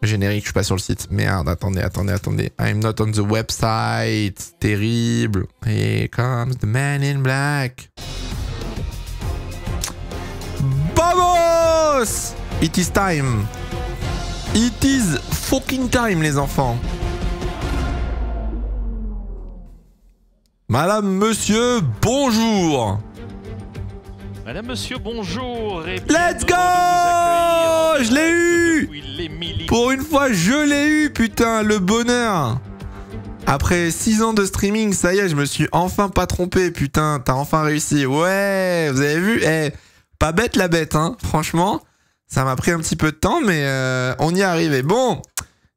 Générique, je suis pas sur le site. Merde, attendez. I'm not on the website. Terrible. Here comes the man in black. Vamos! It is time. It is fucking time, les enfants. Madame, monsieur, bonjour. Madame, monsieur, bonjour. Et Let's go! Je l'ai eu! Pour une fois, je l'ai eu, putain, le bonheur! Après 6 ans de streaming, ça y est, je me suis enfin pas trompé, putain, t'as enfin réussi. Ouais, vous avez vu? Eh, pas bête la bête, hein, franchement. Ça m'a pris un petit peu de temps, mais on y est arrivé. Bon,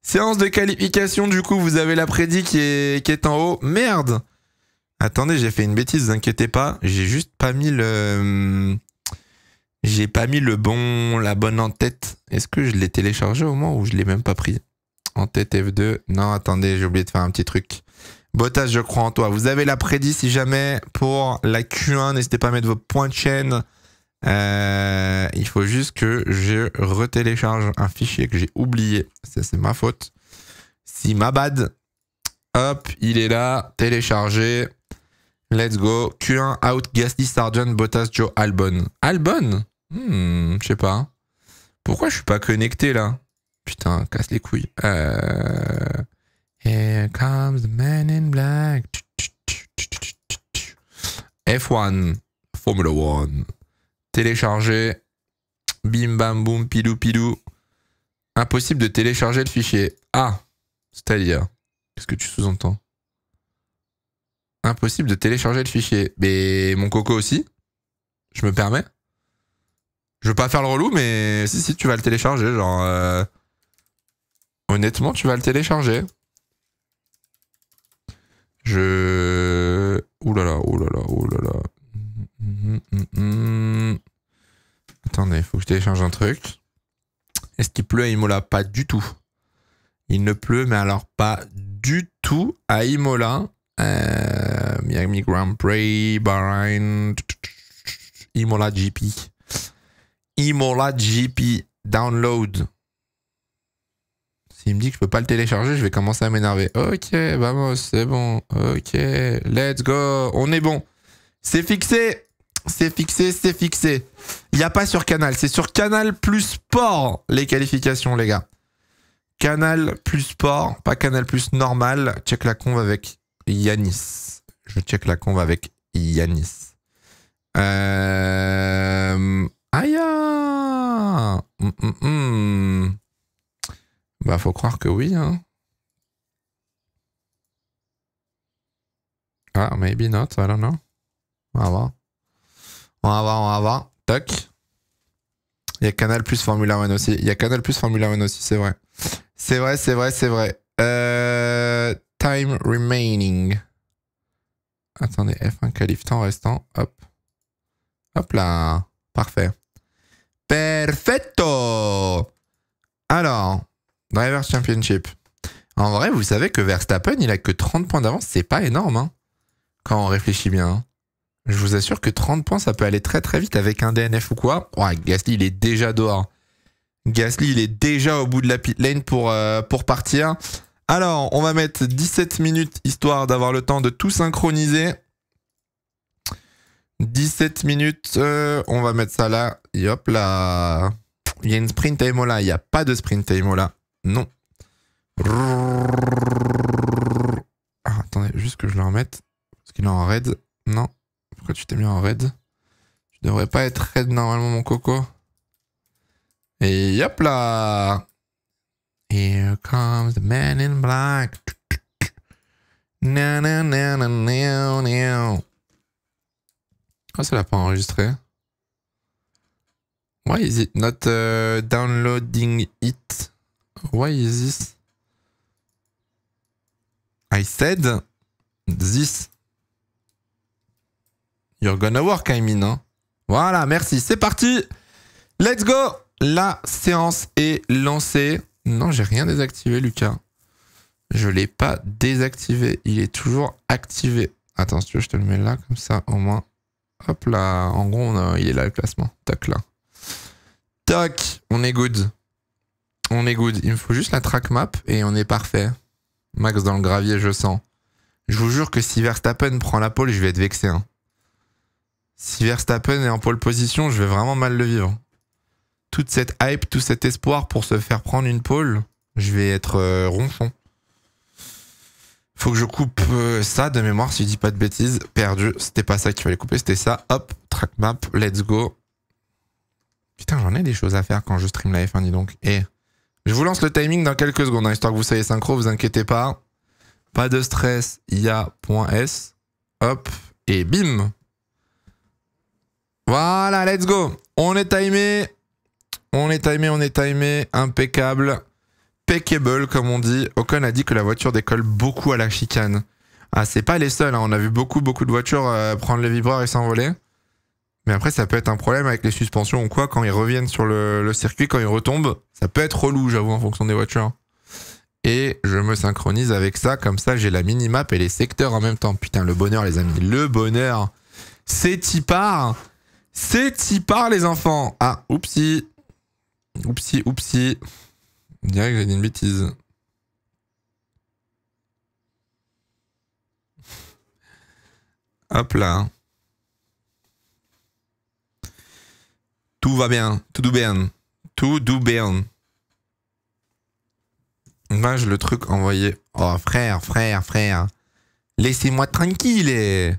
séance de qualification, du coup, vous avez la prédit qui est en haut. Merde! Attendez, j'ai fait une bêtise, vous inquiétez pas. J'ai juste pas mis le... J'ai pas mis la bonne en-tête. Est-ce que je l'ai téléchargé au moment où je l'ai même pas pris? En-tête F2. Non, attendez, j'ai oublié de faire un petit truc. Bottas, je crois en toi. Vous avez la prédit si jamais pour la Q1. N'hésitez pas à mettre vos points de chaîne. Il faut juste que je retélécharge un fichier que j'ai oublié. Ça, c'est ma faute. Si ma bad. Hop, il est là. Téléchargé. Let's go. Q1 out. Gasly, Sargent, Bottas, Joe, Albon. Albon? Je sais pas. Pourquoi je suis pas connecté là? Putain, casse les couilles. Here comes the man in black. F1. Formula 1. Télécharger. Bim bam boum, pilou pilou. Impossible de télécharger le fichier. Ah, c'est-à-dire, qu'est-ce que tu sous-entends? Impossible de télécharger le fichier. Mais mon coco aussi. Je me permets. Je veux pas faire le relou, mais si, tu vas le télécharger. Genre, honnêtement, tu vas le télécharger. Ouh là là. Attendez, faut que je télécharge un truc. Est-ce qu'il pleut à Imola? Pas du tout. Il ne pleut, mais alors pas du tout à Imola. Miami Grand Prix, Bahreïn, Imola GP. Imola GP, download. S'il me dit que je peux pas le télécharger, je vais commencer à m'énerver. Ok, vamos, c'est bon. Ok, let's go. On est bon. C'est fixé. C'est fixé. Il n'y a pas sur Canal. C'est sur Canal plus Sport, les qualifications, les gars. Canal plus Sport, pas Canal plus normal. Check la conve avec Yanis. Je check la conve avec Yanis. Aïe. Bah, faut croire que oui, hein. Ah, maybe not, I don't know. On va voir. Toc. Il y a Canal plus Formula 1 aussi. C'est vrai. C'est vrai. Time remaining. Attendez, F1 qualif temps restant. Hop là. Parfait. Perfetto. Alors, Drivers Championship. En vrai, vous savez que Verstappen, il a que 30 points d'avance. C'est pas énorme, hein, quand on réfléchit bien. Hein. Je vous assure que 30 points, ça peut aller très très vite avec un DNF ou quoi. Ouais, Gasly, il est déjà dehors. Gasly, il est déjà au bout de la pit lane pour partir. Alors, on va mettre 17 minutes, histoire d'avoir le temps de tout synchroniser. 17 minutes, on va mettre ça là. Et hop là. Il y a une sprint à Imola. Il n'y a pas de sprint à Imola. Non. Ah, attendez, juste que je le remette. Parce qu'il est en raid. Non. Pourquoi tu t'es mis en raid? Tu devrais pas être raid normalement, mon coco. Et hop là. Here comes the man in black. Oh, ça l'a pas enregistré. Why is it not downloading it? Why is this? I said this. You're gonna work, I mean. Hein? Voilà, merci. C'est parti. Let's go. La séance est lancée. Non, j'ai rien désactivé, Lucas. Je l'ai pas désactivé. Il est toujours activé. Attends, si tu veux, je te le mets là, comme ça, au moins. Hop là. En gros, il est là, le classement. Tac, là. Tac. On est good. On est good. Il me faut juste la track map et on est parfait. Max dans le gravier, je sens. Je vous jure que si Verstappen prend la pole, je vais être vexé. Hein. Si Verstappen est en pole position, je vais vraiment mal le vivre. Toute cette hype, tout cet espoir pour se faire prendre une pole, je vais être ronchon. Faut que je coupe ça de mémoire si je dis pas de bêtises. Perdu, c'était pas ça qu'il fallait couper, c'était ça. Hop, track map, let's go. Putain, j'en ai des choses à faire quand je stream la F1, dis donc. Et je vous lance le timing dans quelques secondes, hein, histoire que vous soyez synchro, vous inquiétez pas. Pas de stress, il y a .s. Hop, et bim. Voilà, let's go. On est timé. On est timé. Impeccable. Peckable, comme on dit. Ocon a dit que la voiture décolle beaucoup à la chicane. Ah, c'est pas les seuls, hein. On a vu beaucoup de voitures prendre les vibreurs et s'envoler. Mais après, ça peut être un problème avec les suspensions ou quoi, quand ils reviennent sur le circuit, quand ils retombent. Ça peut être relou, j'avoue, en fonction des voitures. Et je me synchronise avec ça, comme ça, j'ai la minimap et les secteurs en même temps. Putain, le bonheur, les amis, le bonheur. C'est y part. C'est y part, les enfants. Ah, oupsie. Oupsie. Je dirais que j'ai dit une bêtise. Hop là. Tout va bien. Tout bien. Moi, le truc envoyé. Oh, frère. Laissez-moi tranquille.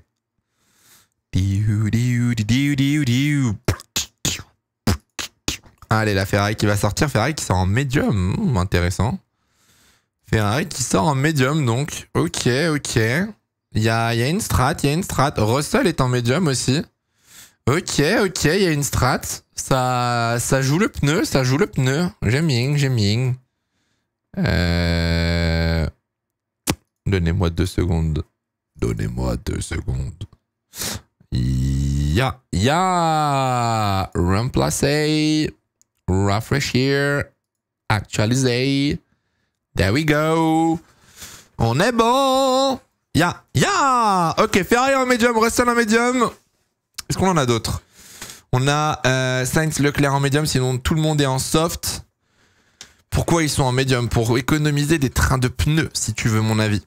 Allez, la Ferrari qui va sortir. Ferrari qui sort en médium. Intéressant. Ferrari qui sort en médium, donc. Ok. Il y a une strat. Russell est en médium aussi. Ok, il y a une strat. Ça joue le pneu. J'aime bien. Donnez-moi 2 secondes. Ya. Remplacer. Rafraîchir. Actualiser. There we go. On est bon. Ya. Ok, Ferrari en médium, Russell en médium. Est-ce qu'on en a d'autres? On a Sainz, Leclerc en médium, sinon tout le monde est en soft. Pourquoi ils sont en médium? Pour économiser des trains de pneus, si tu veux mon avis.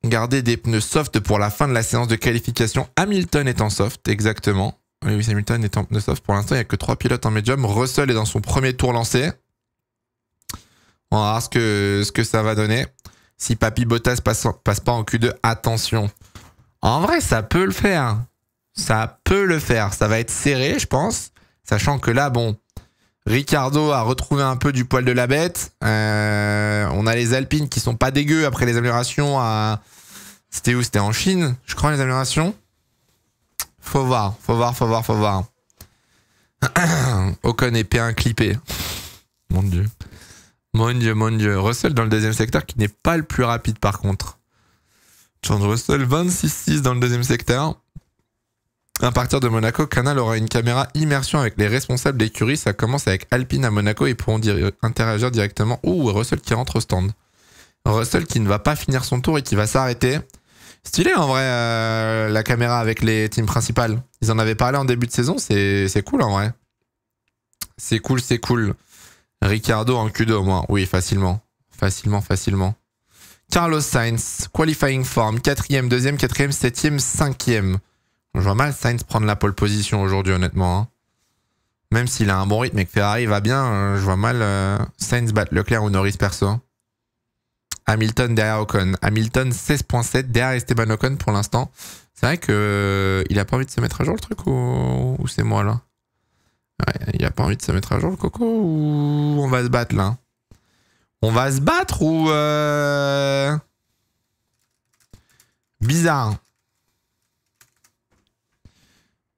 Garder des pneus soft pour la fin de la séance de qualification. Hamilton est en soft, exactement. Oui, Hamilton est en pneu soft. Pour l'instant, il n'y a que 3 pilotes en médium. Russell est dans son premier tour lancé. On va voir ce que ça va donner. Si Papy Bottas passe pas en Q2, attention. En vrai, ça peut le faire. Ça va être serré, je pense. Sachant que là, bon, Ricardo a retrouvé un peu du poil de la bête. On a les Alpines qui sont pas dégueux après les améliorations à... C'était où? C'était en Chine, je crois, les améliorations. Faut voir. Ocon est P1 clippé. Mon Dieu. Russell dans le deuxième secteur qui n'est pas le plus rapide par contre. George Russell 26-6 dans le deuxième secteur. À partir de Monaco, Canal aura une caméra immersion avec les responsables d'écurie. Ça commence avec Alpine à Monaco et pourront interagir directement. Ouh, Russell qui rentre au stand. Russell qui ne va pas finir son tour et qui va s'arrêter. Stylé en vrai la caméra avec les teams principales. Ils en avaient parlé en début de saison, c'est cool en vrai. C'est cool. Ricardo en Q2 au moins. Oui, facilement. Carlos Sainz, qualifying form, 4ème, 2ème, 4ème, 7ème, 5ème. Je vois mal Sainz prendre la pole position aujourd'hui, honnêtement. Hein. Même s'il a un bon rythme et que Ferrari va bien, je vois mal Sainz battre Leclerc ou Norris perso. Hamilton derrière Ocon. Hamilton 16.7 derrière Esteban Ocon pour l'instant. C'est vrai que il a pas envie de se mettre à jour le truc ou c'est moi là? Ouais, il a pas envie de se mettre à jour le coco ou on va se battre là? On va se battre ou bizarre.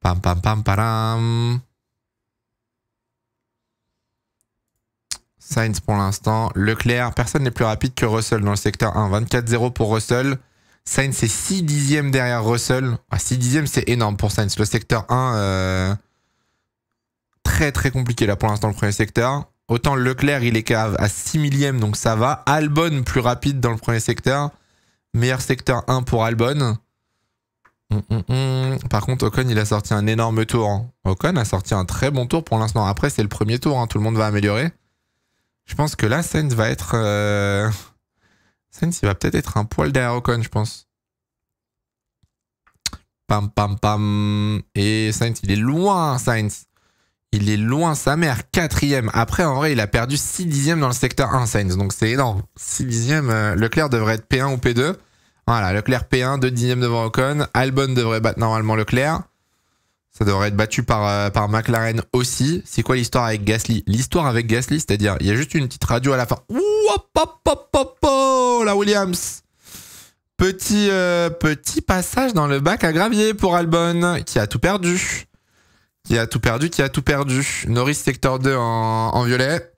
Pam param. Sainz pour l'instant. Leclerc, personne n'est plus rapide que Russell dans le secteur 1. 24-0 pour Russell. Sainz c'est 6 dixièmes derrière Russell. 6 dixièmes c'est énorme pour Sainz. Le secteur 1, très compliqué là pour l'instant le premier secteur. Autant Leclerc il est à 6 millièmes donc ça va. Albon plus rapide dans le premier secteur. Meilleur secteur 1 pour Albon. Par contre Ocon il a sorti un énorme tour. Ocon a sorti un très bon tour pour l'instant. Après c'est le premier tour, hein. Tout le monde va améliorer. Je pense que là, Sainz va être... Sainz, il va peut-être être un poil derrière Ocon, je pense. Pam, pam, pam. Et Sainz, il est loin, Sainz. Il est loin, sa mère, 4ème. Après, en vrai, il a perdu 6 dixièmes dans le secteur 1, Sainz. Donc c'est énorme. 6 dixièmes. Leclerc devrait être P1 ou P2. Voilà, Leclerc P1, 2 dixièmes devant Ocon. Albon devrait battre normalement Leclerc. Ça devrait être battu par McLaren aussi. C'est quoi l'histoire avec Gasly? L'histoire avec Gasly, c'est-à-dire, il y a juste une petite radio à la fin. Ouh, hop, hop, hop, hop, hop, la Williams. Petit passage dans le bac à gravier pour Albon, qui a tout perdu. Qui a tout perdu. Norris secteur 2 en violet.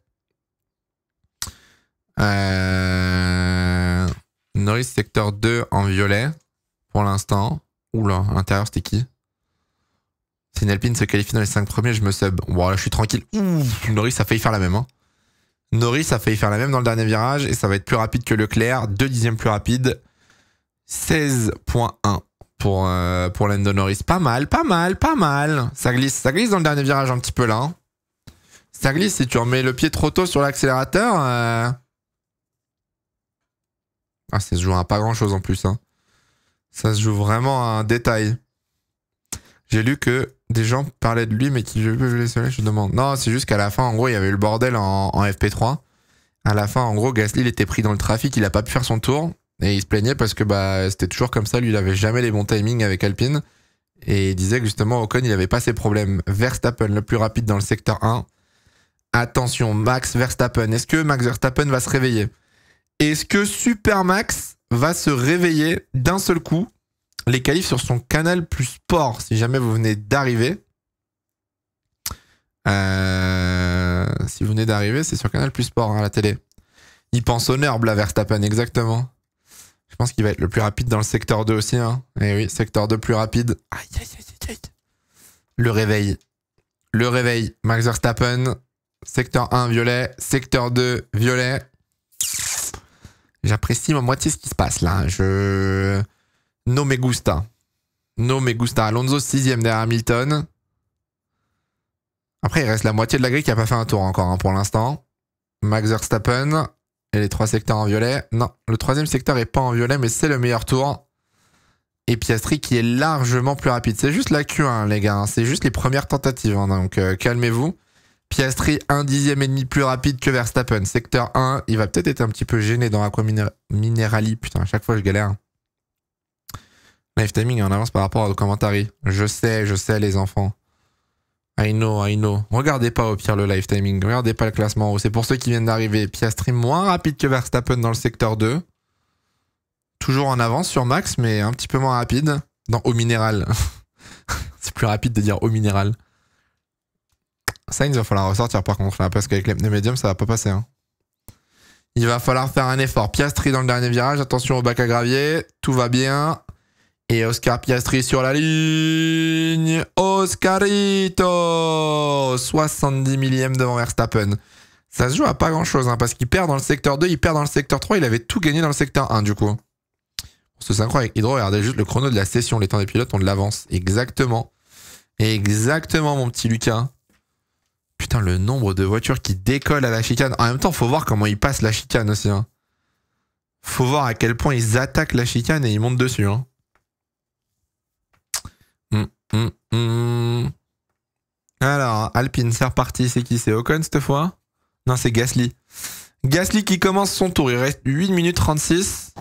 Norris secteur 2 en violet pour l'instant. Oula, à l'intérieur c'était qui? Si une Alpine se qualifie dans les 5 premiers, je me sub. Bon là je suis tranquille. Ouh, Norris a failli faire la même. Hein. Norris a failli faire la même dans le dernier virage et ça va être plus rapide que Leclerc. 2 dixièmes plus rapide. 16.1 pour Lando Norris. Pas mal. Ça glisse dans le dernier virage un petit peu là. Hein. Ça glisse si tu remets le pied trop tôt sur l'accélérateur. Ah, ça se joue à pas grand chose en plus. Hein. Ça se joue vraiment à un détail. J'ai lu que des gens parlaient de lui, mais qui je demande. Non, c'est juste qu'à la fin, en gros, il y avait eu le bordel en FP3. À la fin, en gros, Gasly, il était pris dans le trafic, il a pas pu faire son tour. Et il se plaignait parce que c'était toujours comme ça. Lui, il avait jamais les bons timings avec Alpine. Et il disait que justement, Ocon, il avait pas ces problèmes. Verstappen, le plus rapide dans le secteur 1. Attention, Max Verstappen. Est-ce que Max Verstappen va se réveiller? Est-ce que Super Max va se réveiller d'un seul coup? Les qualifs sur son canal plus sport, si jamais vous venez d'arriver. Si vous venez d'arriver, c'est sur canal plus sport à la télé. Il pense au Nurb, la Verstappen, exactement. Je pense qu'il va être le plus rapide dans le secteur 2 aussi. Hein. Et oui, secteur 2 plus rapide. Aïe, aïe, aïe, aïe. Le réveil. Max Verstappen. Secteur 1, violet. Secteur 2, violet. J'apprécie à moitié ce qui se passe là. No me gusta. Alonso 6ème derrière Hamilton. Après, il reste la moitié de la grille qui n'a pas fait un tour encore hein, pour l'instant. Max Verstappen. Et les 3 secteurs en violet. Non, le 3e secteur est pas en violet, mais c'est le meilleur tour. Et Piastri qui est largement plus rapide. C'est juste la Q1, les gars. C'est juste les premières tentatives. Hein, donc calmez-vous. Piastri, 1 dixième et demi plus rapide que Verstappen. Secteur 1, il va peut-être être un petit peu gêné dans Aqua Minerali. Putain, à chaque fois je galère. Live timing est en avance par rapport au commentary. Je sais, les enfants. I know. Regardez pas au pire le live timing. Regardez pas le classement. C'est pour ceux qui viennent d'arriver. Piastri moins rapide que Verstappen dans le secteur 2. Toujours en avance sur Max, mais un petit peu moins rapide. Dans Eau Minéral. C'est plus rapide de dire Eau Minéral. Sainz, il va falloir ressortir par contre là, parce qu'avec les pneus médiums, ça va pas passer. Hein. Il va falloir faire un effort. Piastri dans le dernier virage. Attention au bac à gravier. Tout va bien. Et Oscar Piastri sur la ligne. Oscarito 70 millième devant Verstappen. Ça se joue à pas grand chose hein, parce qu'il perd dans le secteur 2, il perd dans le secteur 3. Il avait tout gagné dans le secteur 1 du coup. Pour ce synchro avec Hydro, regardez juste le chrono de la session. Les temps des pilotes ont de l'avance. Exactement. Exactement mon petit Lucas. Putain, le nombre de voitures qui décollent à la chicane. En même temps, faut voir comment ils passent la chicane aussi. Hein. Faut voir à quel point ils attaquent la chicane et ils montent dessus. Hein. Alors, Alpine, c'est reparti. C'est qui? C'est Ocon cette fois? Non, c'est Gasly. Gasly qui commence son tour. Il reste 8 minutes 36.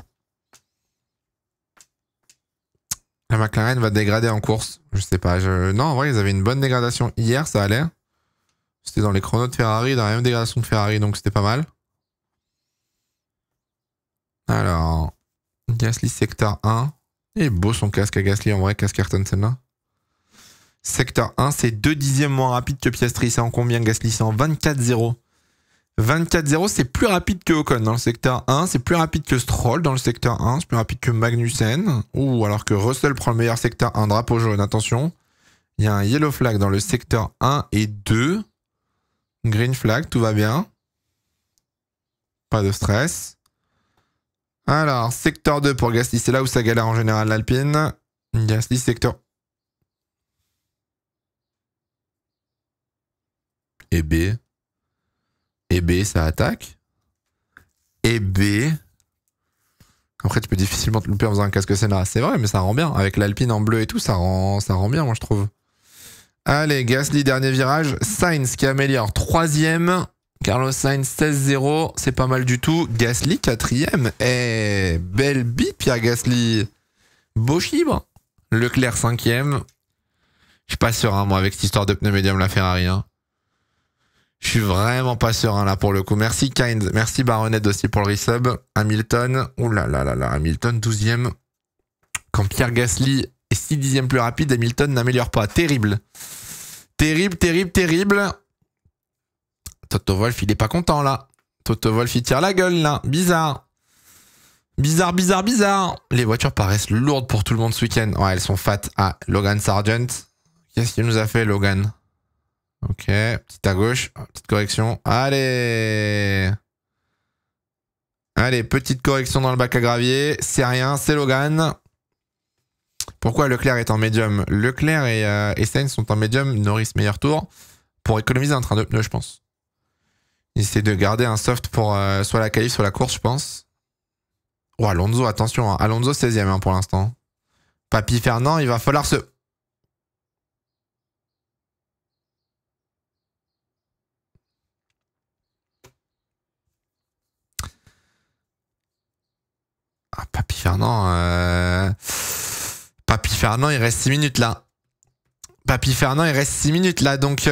La McLaren va dégrader en course. Je sais pas. Non, en vrai, ils avaient une bonne dégradation hier. Ça allait. C'était dans les chronos de Ferrari, dans la même dégradation de Ferrari. Donc, c'était pas mal. Alors, Gasly secteur 1. Il est beau son casque à Gasly. En vrai, casque Ayrton Senna. Secteur 1, c'est 2 dixièmes moins rapide que Piastri. C'est en combien Gasly? C'est en 24-0. 24-0, c'est plus rapide que Ocon dans le secteur 1. C'est plus rapide que Stroll dans le secteur 1. C'est plus rapide que Magnussen. Ouh, alors que Russell prend le meilleur secteur 1. Drapeau jaune, attention. Il y a un yellow flag dans le secteur 1 et 2. Green flag, tout va bien. Pas de stress. Alors, secteur 2 pour Gasly. C'est là où ça galère en général l'Alpine. Gasly, secteur... Et B. Et B, ça attaque. Et B. Après, tu peux difficilement te louper en faisant un casque Senna. C'est vrai, mais ça rend bien. Avec l'Alpine en bleu et tout, ça rend bien, moi, je trouve. Allez, Gasly, dernier virage. Sainz qui améliore. 3e. Carlos Sainz, 16-0. C'est pas mal du tout. Gasly, 4e. Eh, belle bite, Pierre Gasly. Beau chibre. Leclerc, 5e. Je suis pas serein, moi, avec cette histoire de pneu médium, la Ferrari. Hein. Je suis vraiment pas serein, là, pour le coup. Merci, Kind. Merci, Baronet, aussi, pour le resub. Hamilton. Ouh là là là là. Hamilton, 12e. Quand Pierre Gasly est 6 dixièmes plus rapide, Hamilton n'améliore pas. Terrible. Terrible, terrible, terrible. Toto Wolff, il est pas content, là. Toto Wolff, il tire la gueule, là. Bizarre. Bizarre, bizarre, bizarre. Les voitures paraissent lourdes pour tout le monde ce week-end. Ouais, elles sont fat. Ah, Logan Sargent. Qu'est-ce qu'il nous a fait, Logan? Ok, petite à gauche, petite correction. Allez! Allez, petite correction dans le bac à gravier. C'est rien, c'est Logan. Pourquoi Leclerc est en médium? Leclerc et Sainz sont en médium. Norris meilleur tour. Pour économiser un train de pneus, je pense. Il essaie de garder un soft pour soit la qualif, soit la course, je pense. Oh, Alonso, attention. Hein. Alonso, 16e hein, pour l'instant. Papy Fernand, il va falloir se... Ah, Papy Fernand, il reste 6 minutes là. Papy Fernand, il reste 6 minutes là, donc...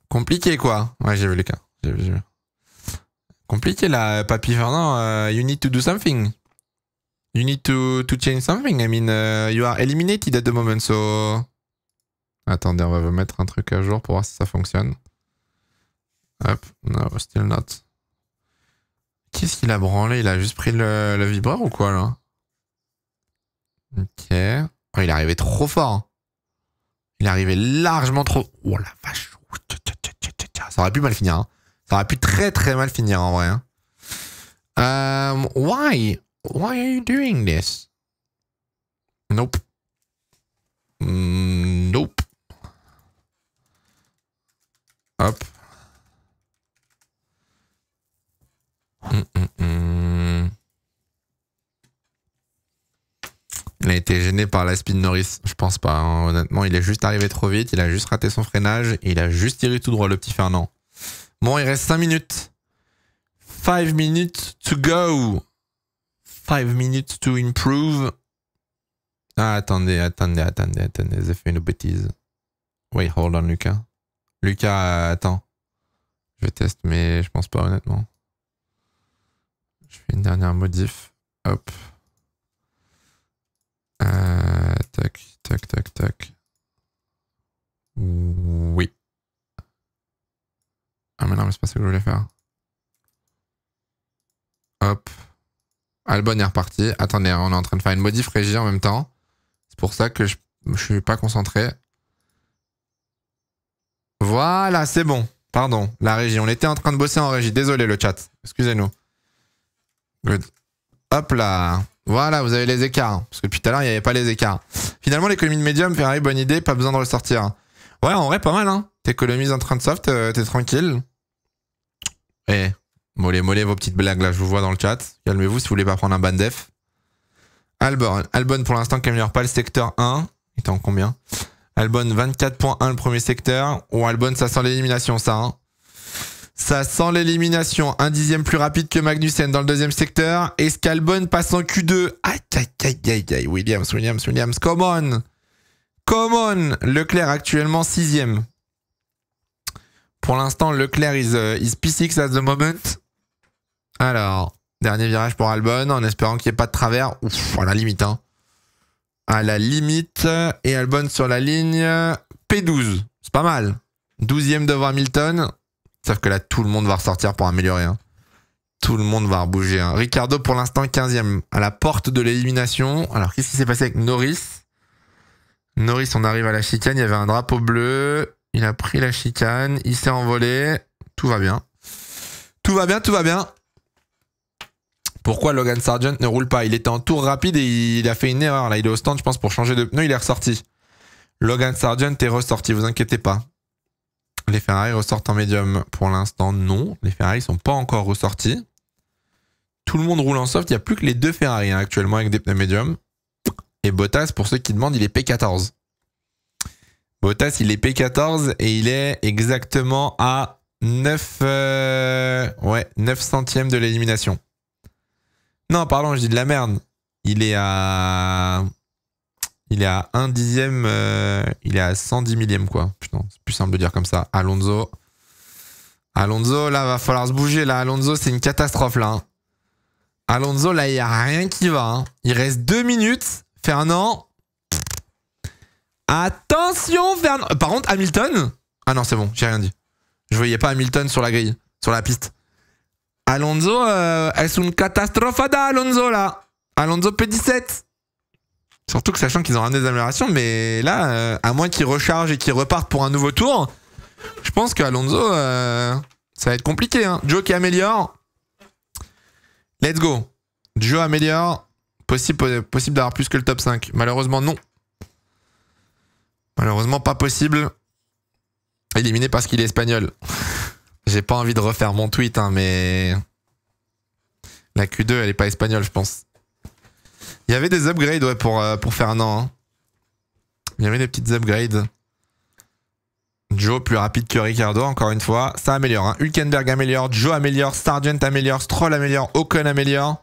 Compliqué quoi. Ouais, j'ai vu les cas. J'ai vu. Compliqué là, Papy Fernand. You need to do something. You need to change something. I mean, you are eliminated at the moment, so... Attendez, on va vous mettre un truc à jour pour voir si ça fonctionne. Hop, no, still not. Qu'est-ce qu'il a branlé? Il a juste pris le vibreur ou quoi là? Ok. Oh, il est arrivé trop fort. Il est arrivé largement trop... Oh la vache. Ça aurait pu mal finir. Hein. Ça aurait pu très très mal finir en vrai. Hein. Why? Why are you doing this? Nope. Nope. Hop. Il a été gêné par la spin Norris, je pense pas. Hein. Honnêtement, il est juste arrivé trop vite, il a juste raté son freinage, il a juste tiré tout droit le petit Fernand. Bon, il reste 5 minutes. 5 minutes to go. 5 minutes to improve. Ah, attendez, j'ai fait une bêtise. Wait, hold on, Lucas. Lucas, attends. Je teste, mais je pense pas honnêtement. Je fais une dernière modif. Hop. Tac. Oui. Ah mais non, mais c'est pas ça que je voulais faire. Hop. Albon est reparti. Attendez, on est en train de faire une modif régie en même temps. C'est pour ça que je suis pas concentré. Voilà, c'est bon. Pardon, la régie. On était en train de bosser en régie. Désolé le chat. Excusez-nous. Good. Hop là. Voilà, vous avez les écarts. Parce que depuis tout à l'heure, il n'y avait pas les écarts. Finalement, l'économie de médium, Ferrari, bonne idée, pas besoin de ressortir. Ouais, en vrai, pas mal, hein. T'économises un train de soft, t'es tranquille. Eh, mollet, vos petites blagues, là, je vous vois dans le chat. Calmez-vous si vous voulez pas prendre un ban def. Albon, pour l'instant, qui améliore pas le secteur 1. Il était en combien? Albon, 24.1 le premier secteur. Oh, Albon, ça sent l'élimination, ça, hein. Ça sent l'élimination. 1 dixième plus rapide que Magnussen dans le deuxième secteur. Est-ce qu'Albon passe en Q2? Aïe. Williams. Come on. Leclerc actuellement 6ème. Pour l'instant, Leclerc is P6 at the moment. Alors, dernier virage pour Albon en espérant qu'il n'y ait pas de travers. Ouf, à la limite. Hein. À la limite. Et Albon sur la ligne P12. C'est pas mal. 12ème devant Hamilton. Sauf que là, tout le monde va ressortir pour améliorer. Hein. Tout le monde va rebouger. Hein. Ricardo, pour l'instant, 15ème. À la porte de l'élimination. Alors, qu'est-ce qui s'est passé avec Norris? Norris, on arrive à la chicane. Il y avait un drapeau bleu. Il a pris la chicane. Il s'est envolé. Tout va bien. Tout va bien. Pourquoi Logan Sargent ne roule pas? Il était en tour rapide et il a fait une erreur. Là, il est au stand, je pense, pour changer de pneu. Il est ressorti. Logan Sargent est ressorti, vous inquiétez pas. Les Ferrari ressortent en médium. Pour l'instant, non. Les Ferrari sont pas encore ressortis. Tout le monde roule en soft. Il n'y a plus que les 2 Ferrari actuellement avec des pneus médiums. Et Bottas, pour ceux qui demandent, il est P14. Bottas, il est P14 et il est exactement à 9 centièmes de l'élimination. Non, pardon, je dis de la merde. Il est à 1 dixième, il est à 110 millième quoi. Putain, c'est plus simple de dire comme ça. Alonso, là, va falloir se bouger. Là, Alonso, c'est une catastrophe là. Hein. Alonso, là, il n'y a rien qui va. Hein. Il reste 2 minutes. Fernand. Attention, Fernand. Par contre, Hamilton. Ah non, c'est bon, j'ai rien dit. Je voyais pas Hamilton sur la grille, sur la piste. Alonso, es une catastrofada, Alonso, là. Alonso P17. Surtout que sachant qu'ils ont ramené des améliorations, mais là, à moins qu'ils rechargent et qu'ils repartent pour un nouveau tour, je pense qu'Alonso, ça va être compliqué. Hein. Joe qui améliore. Let's go. Joe améliore. Possible d'avoir plus que le top 5. Malheureusement, non. Malheureusement, pas possible. Éliminé parce qu'il est espagnol. J'ai pas envie de refaire mon tweet, hein, mais... La Q2, elle est pas espagnole, je pense. Il y avait des upgrades ouais, pour Fernand. Hein. Il y avait des petites upgrades. Joe plus rapide que Ricardo, encore une fois. Ça améliore. Hein. Hülkenberg améliore, Joe améliore, Sargent améliore, Stroll améliore, Ocon améliore,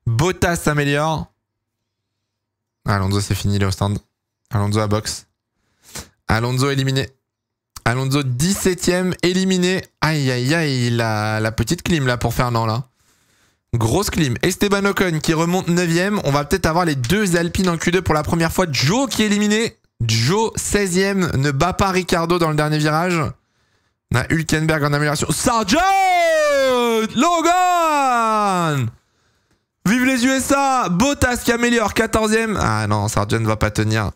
Bottas améliore. Alonso, c'est fini, il est au stand. Alonso à box. Alonso éliminé. Alonso 17ème éliminé. Aïe aïe aïe, la petite clim là pour Fernand là. Grosse clim. Esteban Ocon qui remonte 9ème. On va peut-être avoir les 2 Alpines en Q2 pour la première fois. Joe qui est éliminé. Joe 16ème ne bat pas Ricardo dans le dernier virage. On a Hülkenberg en amélioration. Sargent Logan. Vive les USA. Bottas qui améliore 14ème. Ah non, Sargent va pas tenir.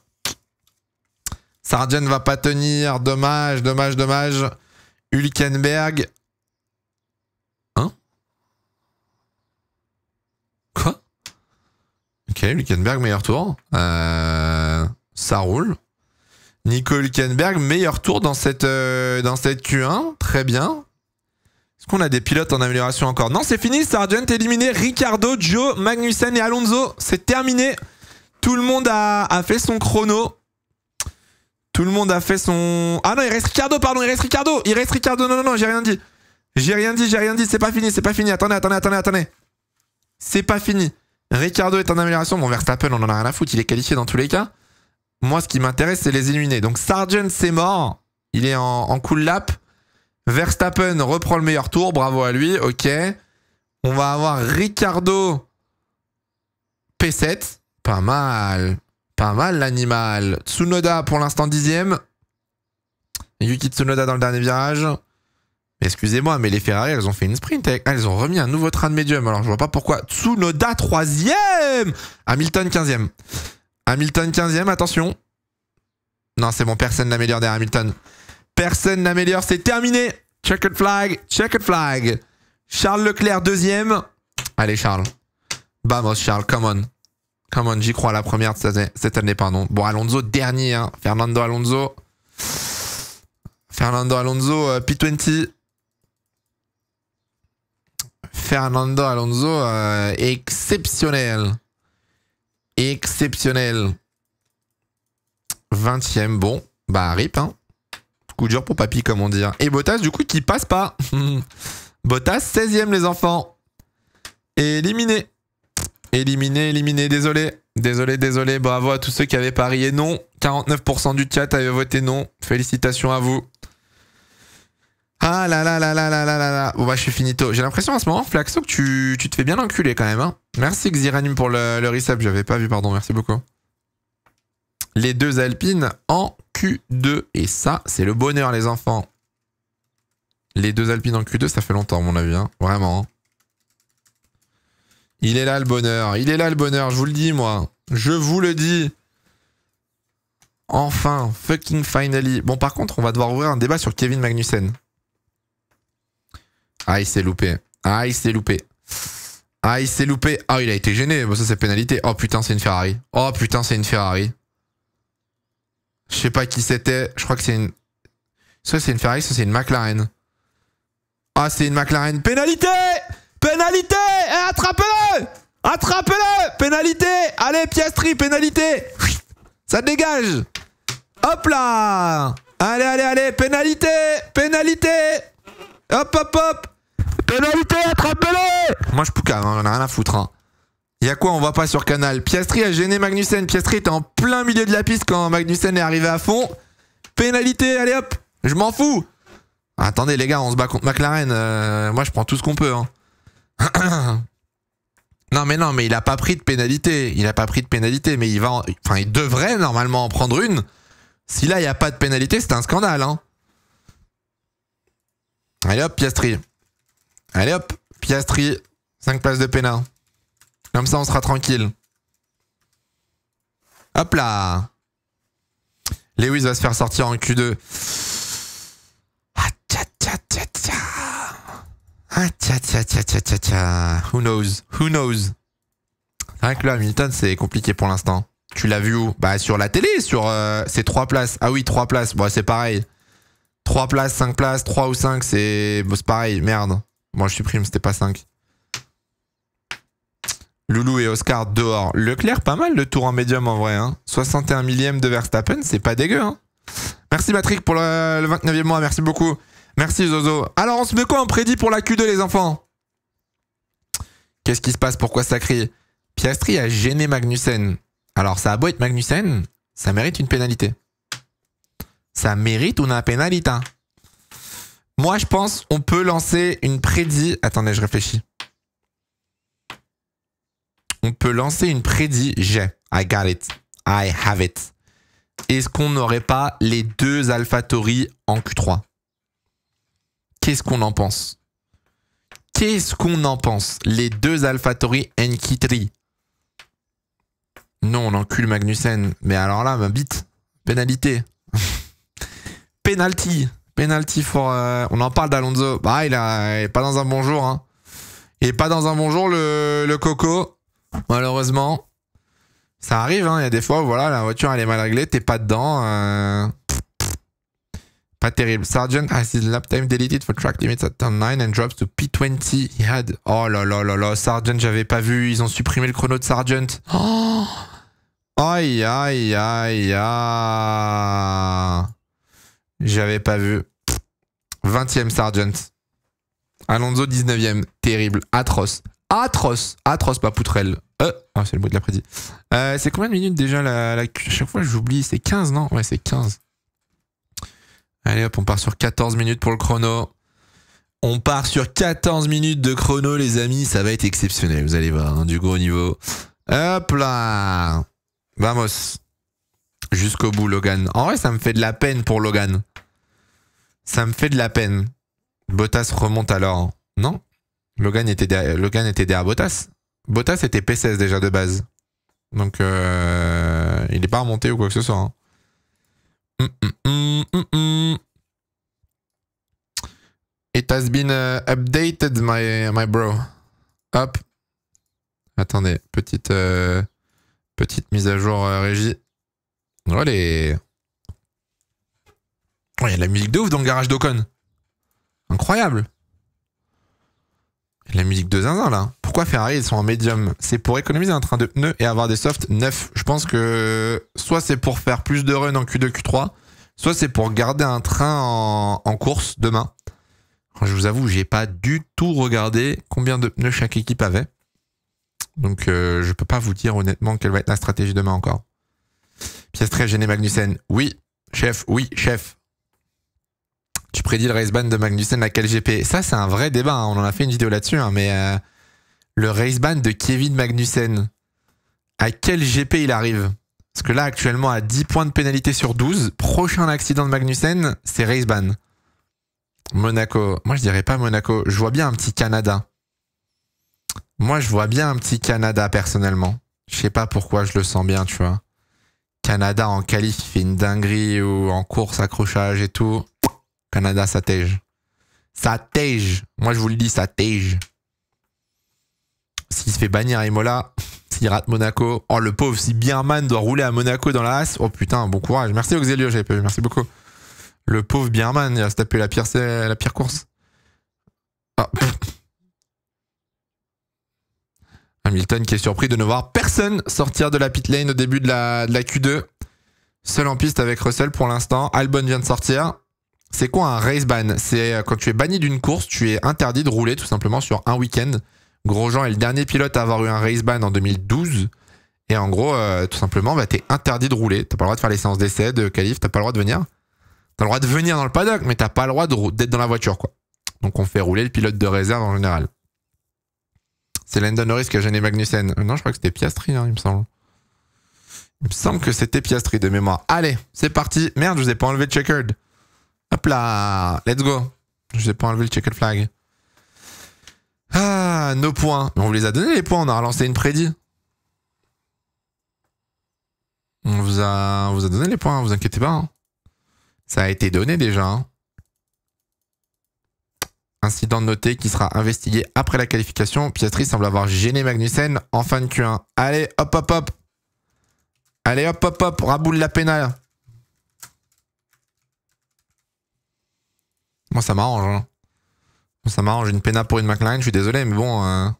Sargent va pas tenir. Dommage, dommage, dommage. Hülkenberg. Hein? Quoi? Ok, Hülkenberg, meilleur tour. Ça roule. Nico Hülkenberg, meilleur tour dans cette Q1. Très bien. Est-ce qu'on a des pilotes en amélioration encore? Non, c'est fini. Sargent éliminé. Ricardo, Joe, Magnussen et Alonso. C'est terminé. Tout le monde a fait son chrono. Tout le monde a fait son... Ah non, il reste Ricardo, pardon. Il reste Ricardo. Il reste Ricardo. Non, non, non, j'ai rien dit. J'ai rien dit, j'ai rien dit. C'est pas fini, c'est pas fini. Attendez, attendez, attendez, attendez. C'est pas fini. Ricardo est en amélioration. Bon, Verstappen, on en a rien à foutre. Il est qualifié dans tous les cas. Moi, ce qui m'intéresse, c'est les éliminer. Donc, Sargent, c'est mort. Il est en cool lap. Verstappen reprend le meilleur tour. Bravo à lui. Ok. On va avoir Ricardo P7. Pas mal. Pas mal, l'animal. Tsunoda, pour l'instant, 10ème. Yuki Tsunoda dans le dernier virage. Excusez-moi, mais les Ferrari, elles ont fait une sprint. Elles ont remis un nouveau train de médium. Alors, je vois pas pourquoi. Tsunoda, 3ème. Hamilton, 15ème. Hamilton 15ème, attention. Non, c'est bon, personne n'améliore derrière Hamilton. Personne n'améliore, c'est terminé. Checkered flag, checkered flag. Charles Leclerc 2ème. Allez, Charles. Vamos, Charles, come on. Come on, j'y crois à la première de cette année, pardon. Bon, Alonso dernier, hein. Fernando Alonso. Fernando Alonso, P20. Fernando Alonso, exceptionnel. Exceptionnel. 20ème, bon. Bah, rip, hein. Coup dur pour papy, comme on dit. Hein. Et Bottas, du coup, qui passe pas. Bottas, 16ème, les enfants. Éliminé. Éliminé, éliminé. Désolé. Désolé, désolé. Bravo à tous ceux qui avaient parié non. 49% du chat avaient voté non. Félicitations à vous. Ah là là là là là là là là. Bon bah je suis finito. J'ai l'impression à ce moment, Flaxo, que tu te fais bien enculer quand même. Hein. Merci Xiranim pour le resub. J'avais pas vu, pardon. Merci beaucoup. Les 2 Alpines en Q2. Et ça, c'est le bonheur, les enfants. Les 2 Alpines en Q2, ça fait longtemps, à mon avis. Hein. Vraiment. Hein. Il est là le bonheur. Il est là le bonheur. Je vous le dis, moi. Je vous le dis. Enfin. Fucking finally. Bon, par contre, on va devoir ouvrir un débat sur Kevin Magnussen. Ah, il s'est loupé. Ah, il s'est loupé. Ah, il s'est loupé. Ah, il a été gêné. Bon, ça, c'est pénalité. Oh, putain, c'est une Ferrari. Oh, putain, c'est une Ferrari. Je sais pas qui c'était. Je crois que c'est une... Soit c'est une Ferrari, soit c'est une McLaren. Ah, c'est une McLaren. Pénalité! Pénalité! Eh, attrape-le! Attrape-le! Pénalité! Allez, Piastri, pénalité! Ça dégage! Hop là! Allez, allez, allez! Pénalité! Pénalité! Hop, hop, hop! Pénalité! Attrape-le! Moi, je poucave, hein, j'en ai rien à foutre. Hein. Y'a quoi, on voit pas sur Canal? Piastri a gêné Magnussen. Piastri était en plein milieu de la piste quand Magnussen est arrivé à fond. Pénalité, allez hop! Je m'en fous! Attendez les gars, on se bat contre McLaren. Moi je prends tout ce qu'on peut. Hein. non mais il a pas pris de pénalité. Il a pas pris de pénalité, mais il devrait normalement en prendre une. Si là il n'y a pas de pénalité, c'est un scandale. Hein. Allez hop, Piastri. Allez hop, Piastri. 5 places de pénal. Comme ça on sera tranquille. Hop là. Lewis va se faire sortir en Q2. Who knows? Who knows? C'est vrai que là, Hamilton, c'est compliqué pour l'instant. Tu l'as vu où? Bah, sur la télé, sur ces 3 places. Ah oui, 3 places. Bon, c'est pareil. 3 places, 5 places, 3 ou 5, c'est pareil. Merde. Bon, je supprime, c'était pas 5. Loulou et Oscar dehors. Leclerc, pas mal le tour en médium en vrai. Hein. 61 millième de Verstappen, c'est pas dégueu. Hein. Merci Patrick pour le 29e mois, merci beaucoup. Merci Zozo. Alors on se met quoi en prédit pour la Q2 les enfants? Qu'est-ce qui se passe? Pourquoi ça crie? Piastri a gêné Magnussen. Alors ça a beau être Magnussen, ça mérite une pénalité. Ça mérite une pénalité. Moi je pense on peut lancer une prédit. Attendez, je réfléchis. On peut lancer une prédit. J'ai. I got it. I have it. Est-ce qu'on n'aurait pas les 2 AlphaTauri en Q3? Qu'est-ce qu'on en pense? Qu'est-ce qu'on en pense? Les 2 AlphaTauri en Q3. Non, on encule Magnussen. Mais alors là, ma bite. Pénalité. Penalty. Penalty for... on en parle d'Alonso. Bah, il est pas dans un bon jour. Hein. Il est pas dans un bon jour, le Coco. Malheureusement. Ça arrive, hein. Il y a des fois où voilà, la voiture elle est mal réglée, t'es pas dedans. Pas terrible. Sargent has his lap time deleted for track limits at turn 9 and drops to P20. He had... Oh là là là là, Sargent, j'avais pas vu. Ils ont supprimé le chrono de Sargent. Oh, aïe aïe aïe aïe. J'avais pas vu. 20e Sargent. Alonso 19e. Terrible. Atroce. Atroce. Atroce, pas poutrelle. Ah, c'est le mot de l'après-midi. C'est combien de minutes déjà la Q? Chaque fois j'oublie. C'est 15, non? Ouais, c'est 15. Allez hop, on part sur 14 minutes pour le chrono. On part sur 14 minutes de chrono, les amis. Ça va être exceptionnel, vous allez voir, hein, du gros niveau. Hop là. Vamos. Jusqu'au bout, Logan. En vrai, ça me fait de la peine pour Logan. Ça me fait de la peine. Bottas remonte alors. Non? Logan était derrière Bottas. Bottas était P16 déjà de base. Donc, il n'est pas remonté ou quoi que ce soit. Hein. It has been updated, my bro. Hop. Attendez, petite mise à jour régie. Allez. Oh, il y a de la musique de ouf dans le garage d'Ocon. Incroyable. Il y a de la musique de zinzin là. Pourquoi Ferrari ils sont en médium? C'est pour économiser un train de pneus et avoir des softs neufs. Je pense que soit c'est pour faire plus de runs en Q2, Q3, soit c'est pour garder un train en course demain. Je vous avoue, j'ai pas du tout regardé combien de pneus chaque équipe avait. Donc je peux pas vous dire honnêtement quelle va être la stratégie demain encore. Piastri a gêné Magnussen. Oui, chef, oui, chef. Tu prédis le race ban de Magnussen à quel GP? Ça, c'est un vrai débat. Hein. On en a fait une vidéo là-dessus. Hein, mais le race ban de Kevin Magnussen, à quel GP il arrive? Parce que là, actuellement, à 10 points de pénalité sur 12, prochain accident de Magnussen, c'est race ban. Monaco. Moi, je dirais pas Monaco. Je vois bien un petit Canada. Moi, je vois bien un petit Canada, personnellement. Je sais pas pourquoi je le sens bien, tu vois. Canada en qualif, il fait une dinguerie ou en course, accrochage et tout. Canada, ça tège. Ça tège. Moi, je vous le dis, ça tège. S'il se fait bannir à Imola, s'il rate Monaco. Oh, le pauvre, si Bierman doit rouler à Monaco dans la Haas. Oh putain, bon courage. Merci Auxelio, j'avais pas vu. Merci beaucoup. Le pauvre Bierman, il va se taper la pire course. Ah. Hamilton qui est surpris de ne voir personne sortir de la pit lane au début de la Q2. Seul en piste avec Russell pour l'instant. Albon vient de sortir. C'est quoi un race ban? C'est quand tu es banni d'une course, tu es interdit de rouler tout simplement sur un week-end. Grosjean est le dernier pilote à avoir eu un race ban en 2012. Et en gros, tout simplement, bah, t'es interdit de rouler. T'as pas le droit de faire les séances d'essai, de qualif, t'as pas le droit de venir. T'as le droit de venir dans le paddock, mais t'as pas le droit d'être dans la voiture, quoi. Donc on fait rouler le pilote de réserve en général. C'est Lando Norris qui a gêné Magnussen. Non, je crois que c'était Piastri, hein, il me semble. Il me semble que c'était Piastri de mémoire. Allez, c'est parti. Merde, je vous ai pas enlevé le checkered. Hop là, let's go. Je vous ai pas enlevé le checkered flag. Ah, nos points. On vous les a donnés les points, on a relancé une prédit. On vous a donné les points, vous inquiétez pas. Hein. Ça a été donné déjà. Hein. Incident noté qui sera investigué après la qualification. Piastri semble avoir gêné Magnussen en fin de Q1. Allez, hop, hop, hop. Allez, hop, hop, hop. Raboule la pénale. Moi, ça m'arrange. Hein. Ça m'arrange. Une pénale pour une McLaren. Je suis désolé, mais bon.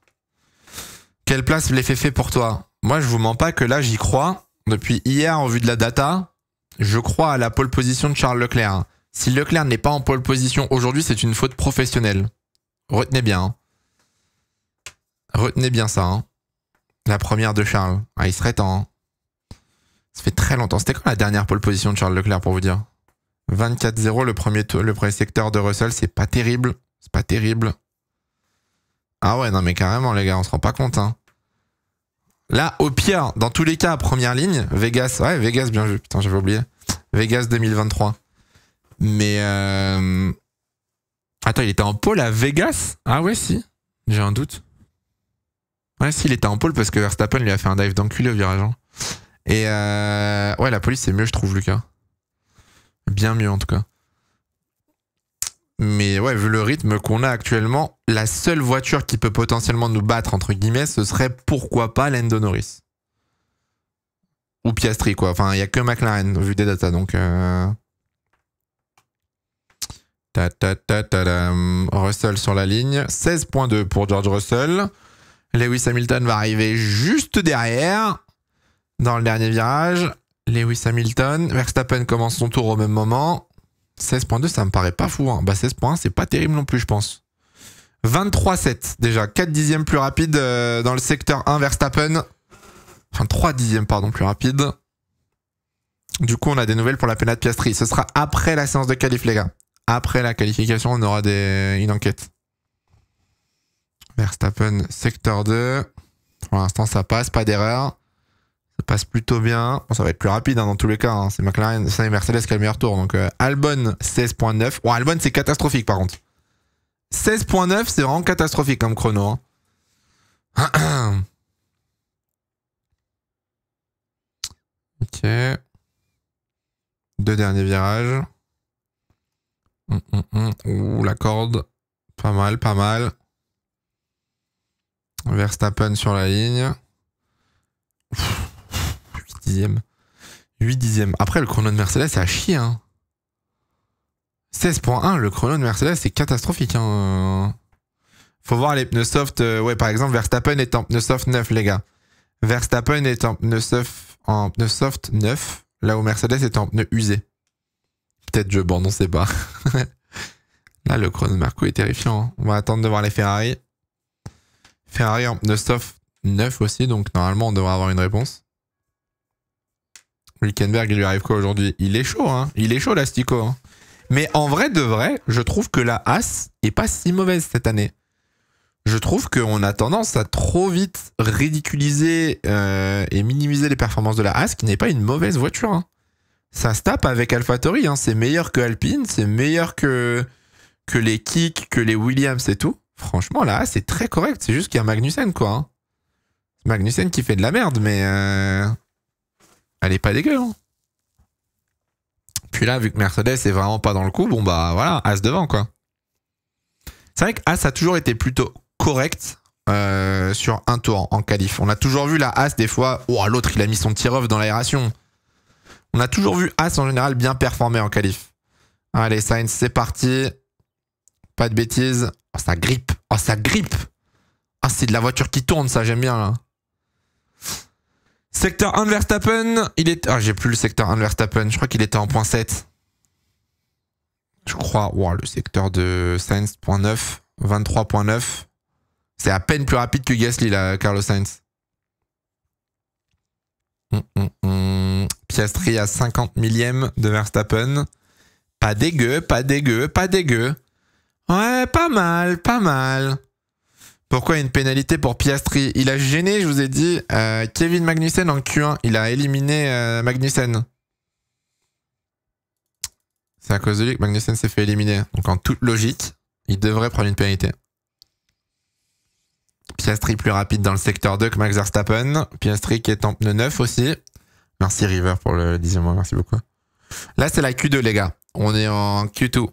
Quelle place l'effet fait pour toi? Moi, je vous mens pas que là, j'y crois. Depuis hier, en vue de la data, je crois à la pole position de Charles Leclerc. Si Leclerc n'est pas en pole position aujourd'hui, c'est une faute professionnelle. Retenez bien. Hein. Retenez bien ça. Hein. La première de Charles. Ah, il serait temps. Hein. Ça fait très longtemps. C'était quand la dernière pole position de Charles Leclerc, pour vous dire? 24-0, le premier secteur de Russell. C'est pas terrible. C'est pas terrible. Ah ouais, non mais carrément, les gars, on se rend pas compte. Hein. Là, au pire, dans tous les cas, première ligne, Vegas. Ouais, Vegas, bien vu. Putain, j'avais oublié. Vegas 2023. Mais attends, il était en pole à Vegas? Ah ouais, si. J'ai un doute. Ouais, si, il était en pole parce que Verstappen lui a fait un dive d'enculé au virage. Hein. Et ouais, la police, c'est mieux, je trouve, Lucas. Bien mieux, en tout cas. Mais ouais, vu le rythme qu'on a actuellement, la seule voiture qui peut potentiellement nous battre, entre guillemets, ce serait pourquoi pas Lando Norris. Ou Piastri, quoi. Enfin, il n'y a que McLaren, vu des datas, donc... Russell sur la ligne. 16.2 pour George Russell. Lewis Hamilton va arriver juste derrière. Dans le dernier virage. Lewis Hamilton. Verstappen commence son tour au même moment. 16.2, ça me paraît pas fou. Hein. Bah 16.1, c'est pas terrible non plus, je pense. 23.7 déjà. 4 dixièmes plus rapide dans le secteur 1 Verstappen. Enfin 3 dixièmes, pardon, plus rapide. Du coup, on a des nouvelles pour la pénale de Piastri. Ce sera après la séance de qualif, les gars. Après la qualification, on aura une enquête. Verstappen, secteur 2. Pour l'instant, ça passe, pas d'erreur. Ça passe plutôt bien. Bon, ça va être plus rapide hein, dans tous les cas. Hein. C'est McLaren, c'est Mercedes qui a le meilleur tour. Donc Albon, 16.9. Bon, Albon, c'est catastrophique par contre. 16.9, c'est vraiment catastrophique comme chrono. Hein. Ok. 2 derniers virages. Ouh, la corde. Pas mal, pas mal. Verstappen sur la ligne. 8 dixièmes. 8 dixièmes. Après, le chrono de Mercedes, c'est à chier. Hein. 16.1, le chrono de Mercedes, c'est catastrophique. Hein. Faut voir les pneus soft. Ouais, par exemple, Verstappen est en pneu soft 9, les gars. Verstappen est en pneu soft 9, là où Mercedes est en pneu usé. Peut-être je bande, on sait pas. Là, le chrono de Marco est terrifiant. Hein. On va attendre de voir les Ferrari. Ferrari en pneu soft 9 aussi, donc normalement, on devrait avoir une réponse. Hülkenberg, il lui arrive quoi aujourd'hui? Il est chaud, hein. Il est chaud, l'Astico. Hein. Mais en vrai de vrai, je trouve que la Haas est pas si mauvaise cette année. Je trouve qu'on a tendance à trop vite ridiculiser et minimiser les performances de la Haas, qui n'est pas une mauvaise voiture. Hein. Ça se tape avec AlphaTauri, hein. C'est meilleur que Alpine, c'est meilleur que les Kicks, que les Williams et tout. Franchement, la Haas, c'est très correct. C'est juste qu'il y a Magnussen, quoi. Hein. C'est Magnussen qui fait de la merde, mais elle est pas dégueu. Hein. Puis là, vu que Mercedes est vraiment pas dans le coup, bon bah voilà, Haas devant, quoi. C'est vrai que Haas a toujours été plutôt correct sur un tour en qualif. On a toujours vu la Haas des fois, oh l'autre il a mis son tir-off dans l'aération. On a toujours vu Haas en général bien performer en qualif. Allez, Sainz, c'est parti. Pas de bêtises. Oh, ça grippe. Oh, ça grippe. Ah, c'est de la voiture qui tourne, ça, j'aime bien, là. Secteur 1 de Verstappen. Il est... Ah, j'ai plus le secteur 1 de Verstappen. Je crois qu'il était en point 7. Je crois. Wow, le secteur de Sainz, point 9. 23.9. C'est à peine plus rapide que Gasly, là, Carlos Sainz. Piastri à 50 millième de Verstappen. Pas dégueu, pas dégueu, pas dégueu. Ouais, pas mal, pas mal. Pourquoi une pénalité pour Piastri? Il a gêné, je vous ai dit, Kevin Magnussen en Q1. Il a éliminé Magnussen. C'est à cause de lui que Magnussen s'est fait éliminer. Donc en toute logique, il devrait prendre une pénalité. Piastri plus rapide dans le secteur 2 que Max Verstappen. Piastri qui est en pneu 9 aussi. Merci River pour le 10e mois, merci beaucoup. Là c'est la Q2 les gars. On est en Q2.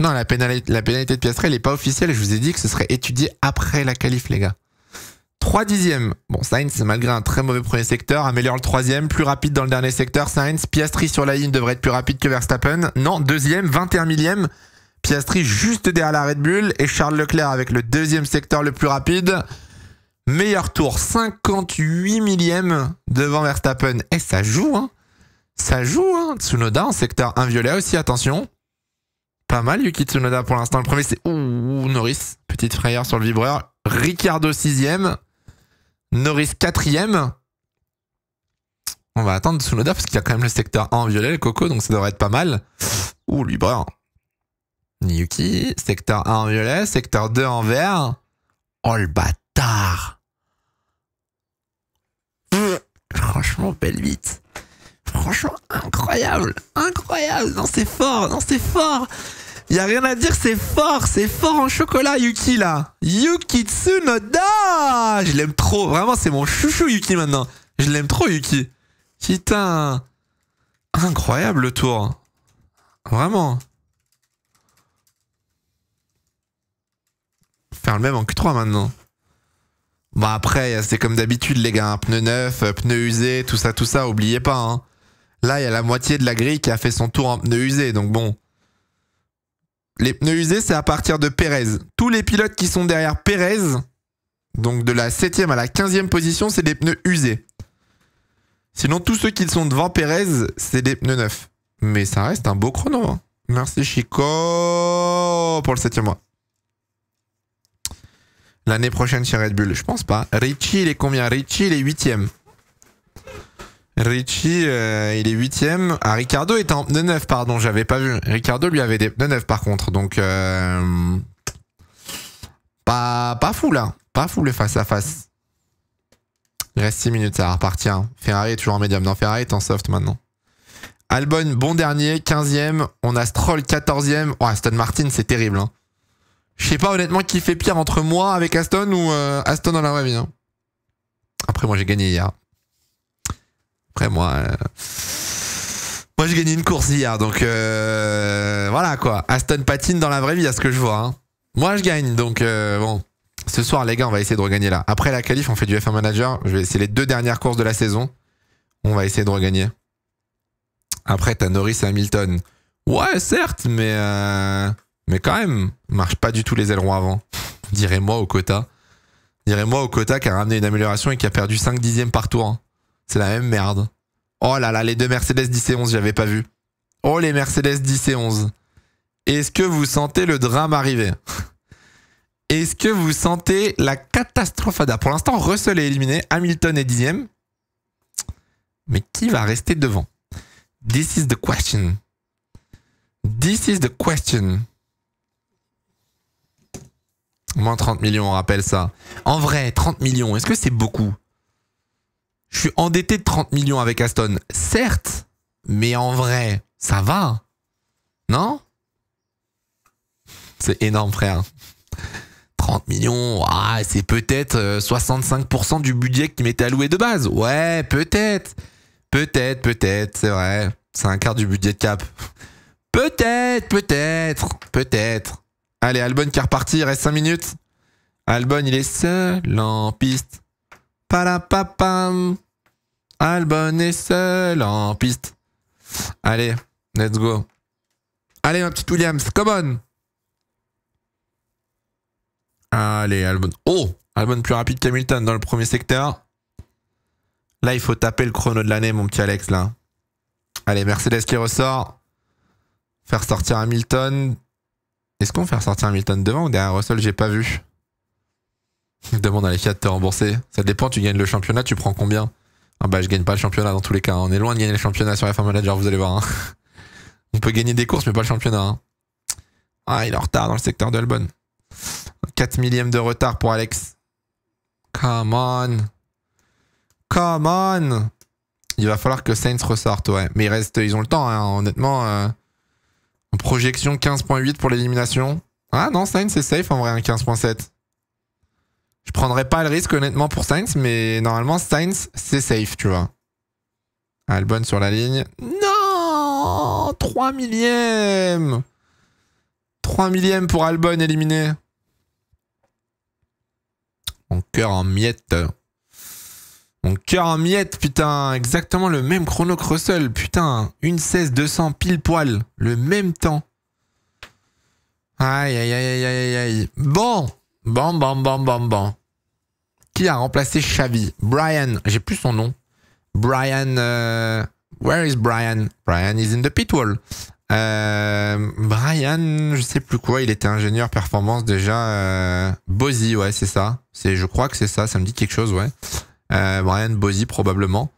Non, la pénalité de Piastri elle n'est pas officielle. Je vous ai dit que ce serait étudié après la qualif les gars. 3 dixièmes. Bon, Sainz malgré un très mauvais premier secteur améliore le troisième. Plus rapide dans le dernier secteur. Sainz, Piastri sur la ligne devrait être plus rapide que Verstappen. Non, deuxième, 21 millième. Piastri juste derrière la Red Bull et Charles Leclerc avec le deuxième secteur le plus rapide. Meilleur tour, 58 millième devant Verstappen. Et ça joue, hein. Ça joue, hein. Tsunoda en secteur 1 violet aussi, attention. Pas mal Yuki Tsunoda pour l'instant. Le premier c'est Norris, petite frayeur sur le vibreur. Ricciardo 6ème. Norris 4ème. On va attendre Tsunoda parce qu'il y a quand même le secteur 1 en violet, le coco, donc ça devrait être pas mal. Le vibreur. Yuki, secteur 1 en violet, secteur 2 en vert. Oh le bâtard. Franchement, belle vite. Franchement, incroyable. Incroyable. Non, c'est fort. Non, c'est fort. Y a rien à dire, c'est fort. C'est fort en chocolat, Yuki, là. Yuki Tsunoda. Je l'aime trop. Vraiment, c'est mon chouchou, Yuki, maintenant. Je l'aime trop, Yuki. Putain. Incroyable, le tour. Vraiment. Faire le même en Q3 maintenant. Bon après, c'est comme d'habitude les gars, hein. Pneu neuf, pneu usé, tout ça, oubliez pas. Hein. Là, il y a la moitié de la grille qui a fait son tour en pneu usé, donc bon. Les pneus usés, c'est à partir de Pérez. Tous les pilotes qui sont derrière Pérez, donc de la 7ème à la 15e position, c'est des pneus usés. Sinon, tous ceux qui sont devant Pérez, c'est des pneus neufs. Mais ça reste un beau chrono. Hein. Merci Chico pour le 7e mois. L'année prochaine chez Red Bull, je pense pas. Ricci, il est combien? Ricci, il est 8ème. Ricci, il est 8ème. Ah, Ricciardo était en pneu 9, pardon, j'avais pas vu. Ricciardo, lui, avait des pneus 9 par contre. Donc, pas fou là. Pas fou le face-à-face. Il reste 6 minutes, ça va repartir. Hein. Ferrari est toujours en médium. Non, Ferrari est en soft maintenant. Albon, bon dernier, 15ème. On a Stroll, 14ème. Oh, Aston Martin, c'est terrible. Hein. Je sais pas honnêtement qui fait pire entre moi avec Aston ou Aston dans la vraie vie. Hein. Après moi j'ai gagné hier. Après moi j'ai gagné une course hier donc voilà quoi. Aston patine dans la vraie vie à ce que je vois. Hein. Moi je gagne donc bon. Ce soir les gars on va essayer de regagner là. Après la qualif on fait du F1 Manager. C'est les 2 dernières courses de la saison. On va essayer de regagner. Après t'as Norris et Hamilton. Ouais certes mais quand même, marche pas du tout les ailerons avant. Direz-moi au quota. Direz-moi au quota qui a ramené une amélioration et qui a perdu 5 dixièmes par tour. Hein. C'est la même merde. Oh là là, les deux Mercedes 10 et 11, j'avais pas vu. Oh les Mercedes 10 et 11. Est-ce que vous sentez le drame arriver? Est-ce que vous sentez la catastrophe? Pour l'instant, Russell est éliminé, Hamilton est 10ème. Mais qui va rester devant? This is the question. This is the question. Moins 30 millions, on rappelle ça. En vrai, 30 millions, est-ce que c'est beaucoup? Je suis endetté de 30 millions avec Aston. Certes, mais en vrai, ça va. Non? C'est énorme, frère. 30 millions, ah, c'est peut-être 65% du budget qui m'était alloué de base. Ouais, peut-être. Peut-être, c'est vrai. C'est un quart du budget de Cap. Peut-être. Allez, Albon qui est reparti, il reste 5 minutes. Albon, il est seul en piste. Palapapam. Albon est seul en piste. Allez, let's go. Allez, ma petite Williams, come on. Allez, Albon. Oh, Albon plus rapide qu'Hamilton dans le premier secteur. Là, il faut taper le chrono de l'année, mon petit Alex, là. Allez, Mercedes qui ressort. Faire sortir Hamilton. Est-ce qu'on va faire sortir Hamilton devant ou derrière Russell? J'ai pas vu. Demande à les FIA de te rembourser. Ça dépend, tu gagnes le championnat, tu prends combien? Ah bah, je gagne pas le championnat dans tous les cas. On est loin de gagner le championnat sur F1 Manager, vous allez voir. Hein. On peut gagner des courses, mais pas le championnat. Hein. Ah, il est en retard dans le secteur de Albon. 4 millièmes de retard pour Alex. Come on. Come on. Il va falloir que Sainz ressorte, ouais. Mais ils ont le temps, hein. Honnêtement. En projection 15.8 pour l'élimination. Ah non, Sainz c'est safe en vrai, 15.7. Je prendrais pas le risque honnêtement pour Sainz, mais normalement Sainz c'est safe, tu vois. Albon sur la ligne. Non, 3 millièmes. 3 millièmes pour Albon éliminé. Mon cœur en miettes. Mon cœur en miettes, putain. Exactement le même chrono que Russell. Putain, 1:16.200 pile poil. Le même temps. Aïe, aïe, aïe, aïe, aïe, aïe. Bon. Bon. Qui a remplacé Xavi? Brian. J'ai plus son nom. Brian. Where is Brian? Brian is in the pit wall. Brian, je sais plus quoi. Il était ingénieur performance déjà. Bozzi, ouais, c'est ça. Je crois que c'est ça. Ça me dit quelque chose, ouais. Brian Bozzi probablement.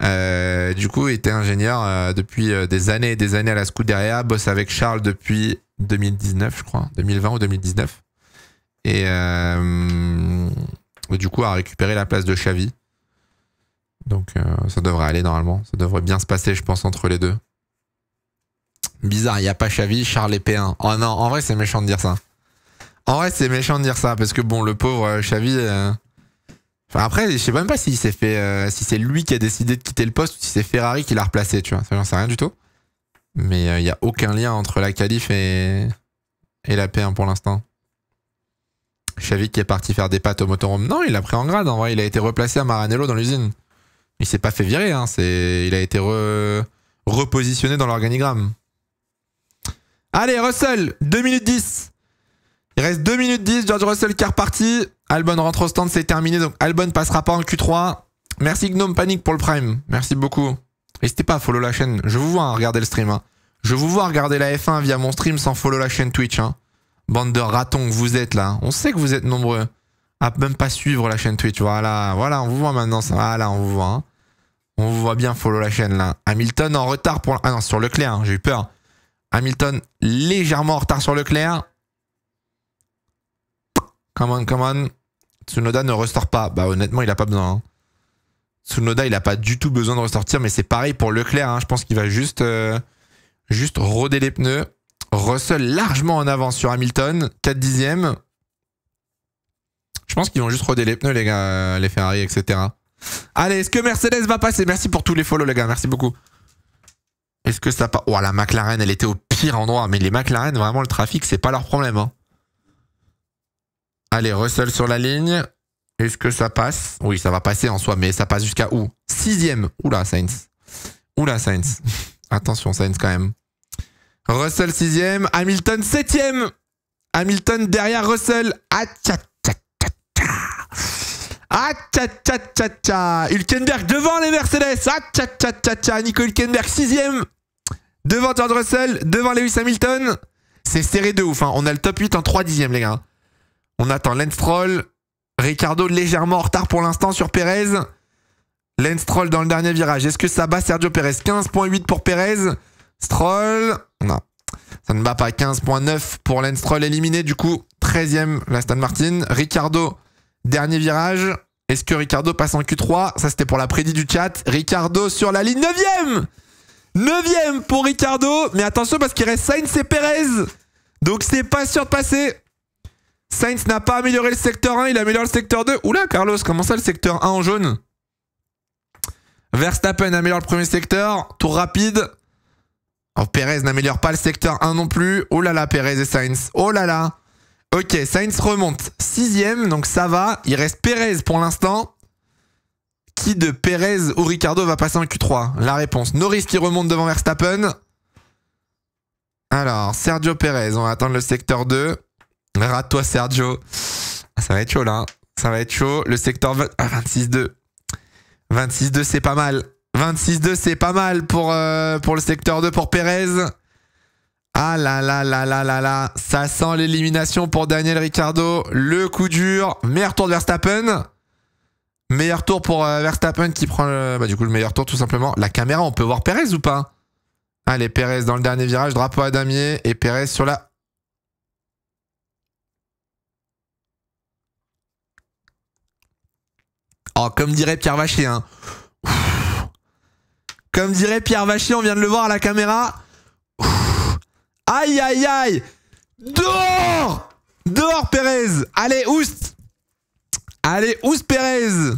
Du coup, il était ingénieur depuis des années et des années à la Scuderia. Bosse avec Charles depuis 2019, je crois. 2020 ou 2019. Et du coup, a récupéré la place de Xavi. Donc, ça devrait aller normalement. Ça devrait bien se passer, je pense, entre les deux. Bizarre, il n'y a pas Xavi, Charles est P1. Oh non, en vrai, c'est méchant de dire ça. En vrai, c'est méchant de dire ça. Parce que bon, le pauvre Xavi... Enfin, après, je sais même pas s'il s'est fait... si c'est lui qui a décidé de quitter le poste ou si c'est Ferrari qui l'a replacé, tu vois. Ça, j'en sais rien du tout. Mais il n'y a aucun lien entre la qualif et la P1 pour l'instant. Xavi qui est parti faire des pattes au motorhome. Non, il l'a pris en grade, en vrai. Il a été replacé à Maranello dans l'usine. Il s'est pas fait virer, hein. Il a été repositionné dans l'organigramme. Allez, Russell, 2 minutes 10. Il reste 2 minutes 10. George Russell qui est reparti. Albon rentre au stand, c'est terminé. Donc Albon passera pas en Q3. Merci Gnome Panic pour le Prime. Merci beaucoup. N'hésitez pas à follow la chaîne. Je vous vois hein, regarder le stream. Hein. Je vous vois regarder la F1 via mon stream sans follow la chaîne Twitch. Hein. Bande de ratons que vous êtes là. On sait que vous êtes nombreux à même pas suivre la chaîne Twitch. Voilà, voilà, on vous voit maintenant. Voilà, on vous voit. Hein. On vous voit bien follow la chaîne là. Hamilton en retard pour... Ah non, sur Leclerc, hein, j'ai eu peur. Hamilton légèrement en retard sur Leclerc. Come on. Tsunoda ne ressort pas. Bah honnêtement, il a pas besoin. Hein. Tsunoda, il a pas du tout besoin de ressortir, mais c'est pareil pour Leclerc. Hein. Je pense qu'il va juste roder les pneus. Russell largement en avance sur Hamilton. 4 dixièmes. Je pense qu'ils vont juste roder les pneus, les gars, les Ferrari, etc. Allez, est-ce que Mercedes va passer? Merci pour tous les follow, les gars. Merci beaucoup. Est-ce que ça passe? Oh, la McLaren, elle était au pire endroit. Mais les McLaren, vraiment, le trafic, c'est pas leur problème. Hein. Allez, Russell sur la ligne. Est-ce que ça passe? Oui, ça va passer en soi, mais ça passe jusqu'à où? 6ème. Oula, Sainz. Attention, Sainz quand même. Russell 6ème. Hamilton 7ème. Hamilton derrière Russell. Hülkenberg devant les Mercedes. Nico Hülkenberg 6ème. Devant George Russell. Devant Lewis Hamilton. C'est serré de ouf. Hein. On a le top 8 en 3 dixièmes, les gars. On attend Lance Stroll. Ricardo légèrement en retard pour l'instant sur Perez. Lance Stroll dans le dernier virage. Est-ce que ça bat Sergio Perez? 15.8 pour Perez. Stroll. Non. Ça ne bat pas. 15.9 pour Lance Stroll éliminé. Du coup, 13ème l'Aston Martin. Ricardo, dernier virage. Est-ce que Ricardo passe en Q3? Ça, c'était pour la prédit du chat. Ricardo sur la ligne. 9ème 9ème pour Ricardo. Mais attention parce qu'il reste Sainz et Perez. Donc, c'est pas sûr de passer. Sainz n'a pas amélioré le secteur 1, il améliore le secteur 2. Oula, Carlos, comment ça le secteur 1 en jaune? Verstappen améliore le premier secteur. Tour rapide. Oh, Perez n'améliore pas le secteur 1 non plus. Oh là là, Perez et Sainz. Oh là là. Ok, Sainz remonte 6ème, donc ça va. Il reste Perez pour l'instant. Qui de Perez ou Ricardo va passer en Q3? La réponse. Norris qui remonte devant Verstappen. Alors, Sergio Perez, on va attendre le secteur 2. Rate-toi, Sergio. Ah, ça va être chaud, là. Hein. Ça va être chaud. Le secteur 26-2. 26-2, c'est pas mal. 26-2, c'est pas mal pour le secteur 2 pour Perez. Ah là là là là là là. Ça sent l'élimination pour Daniel Ricciardo. Le coup dur. Meilleur tour de Verstappen. Meilleur tour pour Verstappen qui prend du coup le meilleur tour tout simplement. La caméra, on peut voir Perez ou pas? Allez, Perez dans le dernier virage, drapeau à damier et Perez sur la... Oh, comme dirait Pierre Vacher, hein. Comme dirait Pierre Vacher, on vient de le voir à la caméra. Aïe, aïe, aïe. Dehors! Dehors, Perez. Allez, oust. Allez, oust, Perez.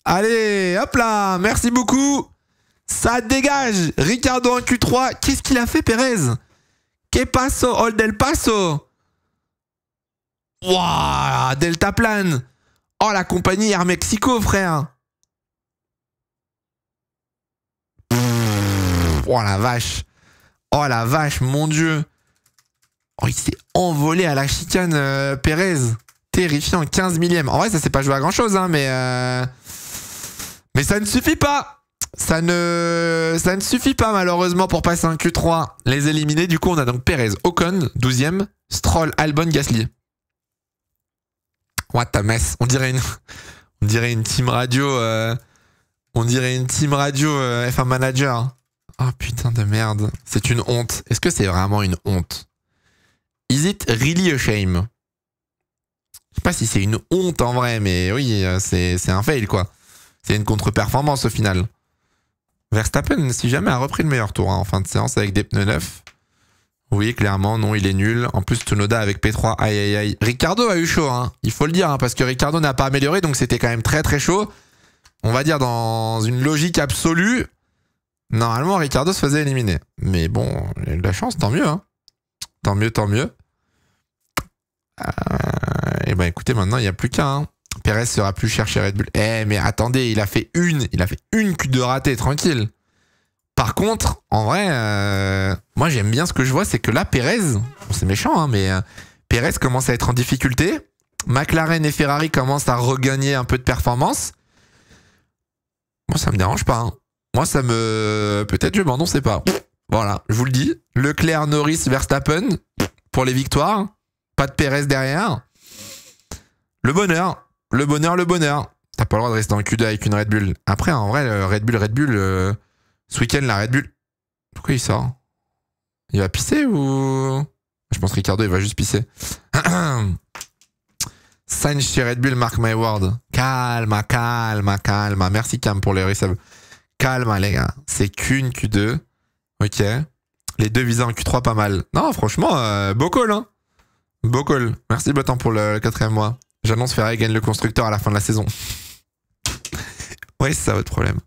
Allez, hop là. Merci beaucoup. Ça dégage. Ricciardo en Q3. Qu'est-ce qu'il a fait, Perez? Que paso, Ol del Paso. Waouh, Delta Plane. Oh, la compagnie Air Mexico, frère. Oh, la vache. Oh, la vache, mon Dieu. Oh, il s'est envolé à la chicane, Perez. Terrifiant, 15 millième. En vrai, ça s'est pas joué à grand-chose, hein, mais ça ne suffit pas. Ça ne suffit pas, malheureusement, pour passer un Q3. Les éliminer, du coup, on a donc Perez, Ocon, 12e, Stroll, Albon, Gasly. What a mess. On dirait une team radio. On dirait une team radio F1 Manager. Oh putain de merde. C'est une honte. Est-ce que c'est vraiment une honte? Is it really a shame? Je sais pas si c'est une honte en vrai, mais oui, c'est un fail quoi. C'est une contre-performance au final. Verstappen, si jamais, a repris le meilleur tour hein, en fin de séance avec des pneus neufs. Oui, clairement, non, il est nul. En plus, Tsunoda avec P3, aïe aïe aïe. Ricciardo a eu chaud, hein, il faut le dire, hein, parce que Ricciardo n'a pas amélioré, donc c'était quand même très très chaud. On va dire dans une logique absolue, normalement, Ricciardo se faisait éliminer. Mais bon, il a eu de la chance, tant mieux. Hein. Tant mieux, tant mieux. Et ben écoutez, maintenant, il n'y a plus qu'un. Hein. Perez sera plus cher chez Red Bull. Eh, mais attendez, il a fait une Q2 ratée, tranquille. Par contre, en vrai, moi j'aime bien ce que je vois, c'est que là, Perez, bon, c'est méchant, hein, mais Perez commence à être en difficulté. McLaren et Ferrari commencent à regagner un peu de performance. Moi, ça me dérange pas. Hein. Moi, ça me... Peut-être je m'en sais pas. Voilà, je vous le dis. Leclerc, Norris, Verstappen, pour les victoires. Pas de Perez derrière. Le bonheur. Le bonheur, le bonheur. T'as pas le droit de rester en Q2 avec une Red Bull. Après, en vrai, Red Bull... Ce week-end, la Red Bull... Pourquoi il sort? Il va pisser ou... Je pense que Ricciardo, il va juste pisser. Sainz chez Red Bull, mark my word. Calma, calma, calma. Merci Cam pour les resubs. Calma, les gars. C'est qu'une Q2. Ok. Les deux visas en Q3, pas mal. Non, franchement, beau call, hein. Beau call. Merci Botan pour le 4e mois. J'annonce Ferrari gagne le constructeur à la fin de la saison. Ouais, c'est ça votre problème.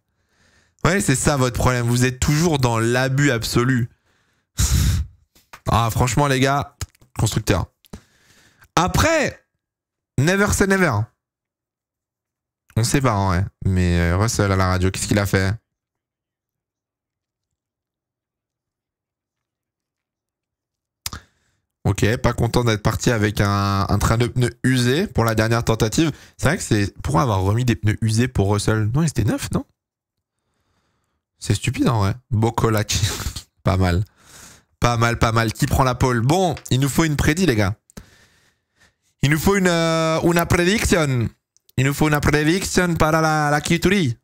Ouais, c'est ça votre problème. Vous êtes toujours dans l'abus absolu. Ah, franchement, les gars, constructeur. Après, never say never. On sait pas, en vrai. Mais Russell à la radio, qu'est-ce qu'il a fait? Ok, pas content d'être parti avec un train de pneus usé pour la dernière tentative. C'est vrai que c'est... Pourquoi avoir remis des pneus usés pour Russell? Non, ils étaient neufs, non? C'est stupide en vrai. Boccolacci. Pas mal. Pas mal, pas mal. Qui prend la pole? Bon, il nous faut une prédit, les gars. Il nous faut une prediction. Il nous faut une prediction pour la Q3.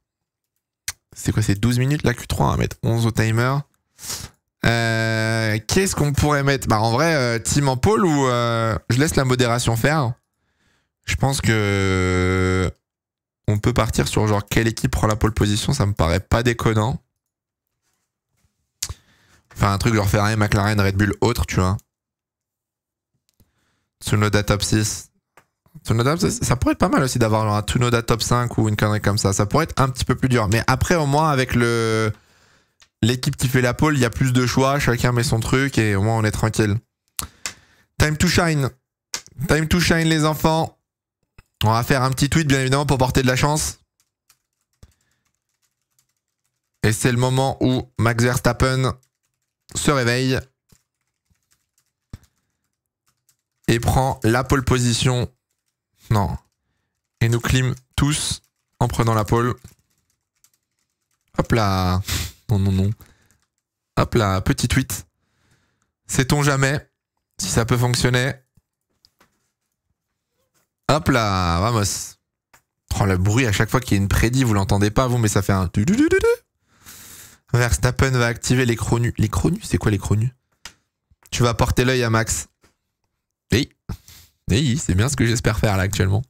C'est quoi, c'est 12 minutes la Q3? On va mettre 11 au timer. Qu'est-ce qu'on pourrait mettre? Bah en vrai, team en pole ou je laisse la modération faire. Je pense que on peut partir sur genre quelle équipe prend la pole position, ça me paraît pas déconnant. Enfin un truc genre Ferrari, McLaren, Red Bull, autre, tu vois. Tsunoda top 6. Tsunoda, ça pourrait être pas mal aussi d'avoir un Tsunoda top 5 ou une connerie comme ça. Ça pourrait être un petit peu plus dur. Mais après au moins avec l'équipe qui fait la pole, il y a plus de choix, chacun met son truc et au moins on est tranquille. Time to shine. Time to shine les enfants. On va faire un petit tweet bien évidemment pour porter de la chance. Et c'est le moment où Max Verstappen se réveille et prend la pole position. Non. Et nous clim tous en prenant la pole. Hop là. Non, non, non. Hop là, petit tweet. Sait-on jamais si ça peut fonctionner? Hop là, vamos. Oh, le bruit à chaque fois qu'il y a une prédit, vous l'entendez pas vous, mais ça fait un... Verstappen va activer les chronus. Les chronus, c'est quoi les chronus? Tu vas porter l'œil à Max. Oui. Oui, c'est bien ce que j'espère faire là actuellement.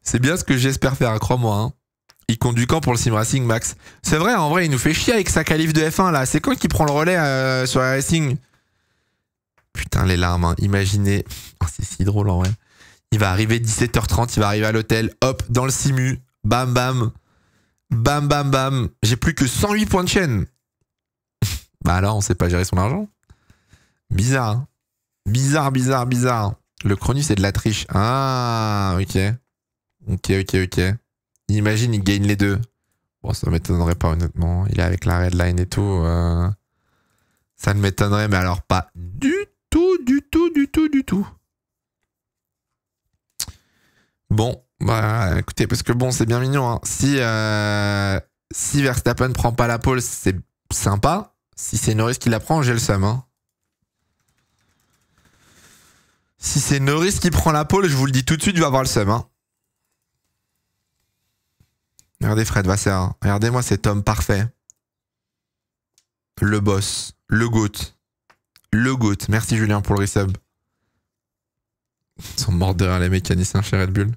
C'est bien ce que j'espère faire, crois-moi. Hein. Il conduit quand pour le sim racing, Max? C'est vrai, en vrai, il nous fait chier avec sa qualif de F1 là. C'est quand qu'il prend le relais sur la racing? Putain, les larmes, hein. Imaginez. Oh, c'est si drôle en vrai. Il va arriver 17h30, il va arriver à l'hôtel, hop, dans le simu, bam bam, bam bam bam. J'ai plus que 108 points de chaîne. Bah alors, on sait pas gérer son argent. Bizarre. Hein. Bizarre, bizarre, bizarre. Le chrono, c'est de la triche. Ah, ok. Ok. Imagine, il gagne les deux. Bon, ça m'étonnerait pas, honnêtement. Il est avec la red line et tout. Ça ne m'étonnerait, mais alors pas du tout. Bon, bah écoutez, parce que bon, c'est bien mignon. Hein. Si Verstappen prend pas la pole, c'est sympa. Si c'est Norris qui la prend, j'ai le seum. Hein. Si c'est Norris qui prend la pole, je vous le dis tout de suite, je vais avoir le seum. Hein. Regardez Fred Vasseur. Hein. Regardez-moi cet homme parfait. Le boss. Le GOAT. Le GOAT. Merci Julien pour le resub. Ils sont morts de rire les mécaniciens chez Red Bull.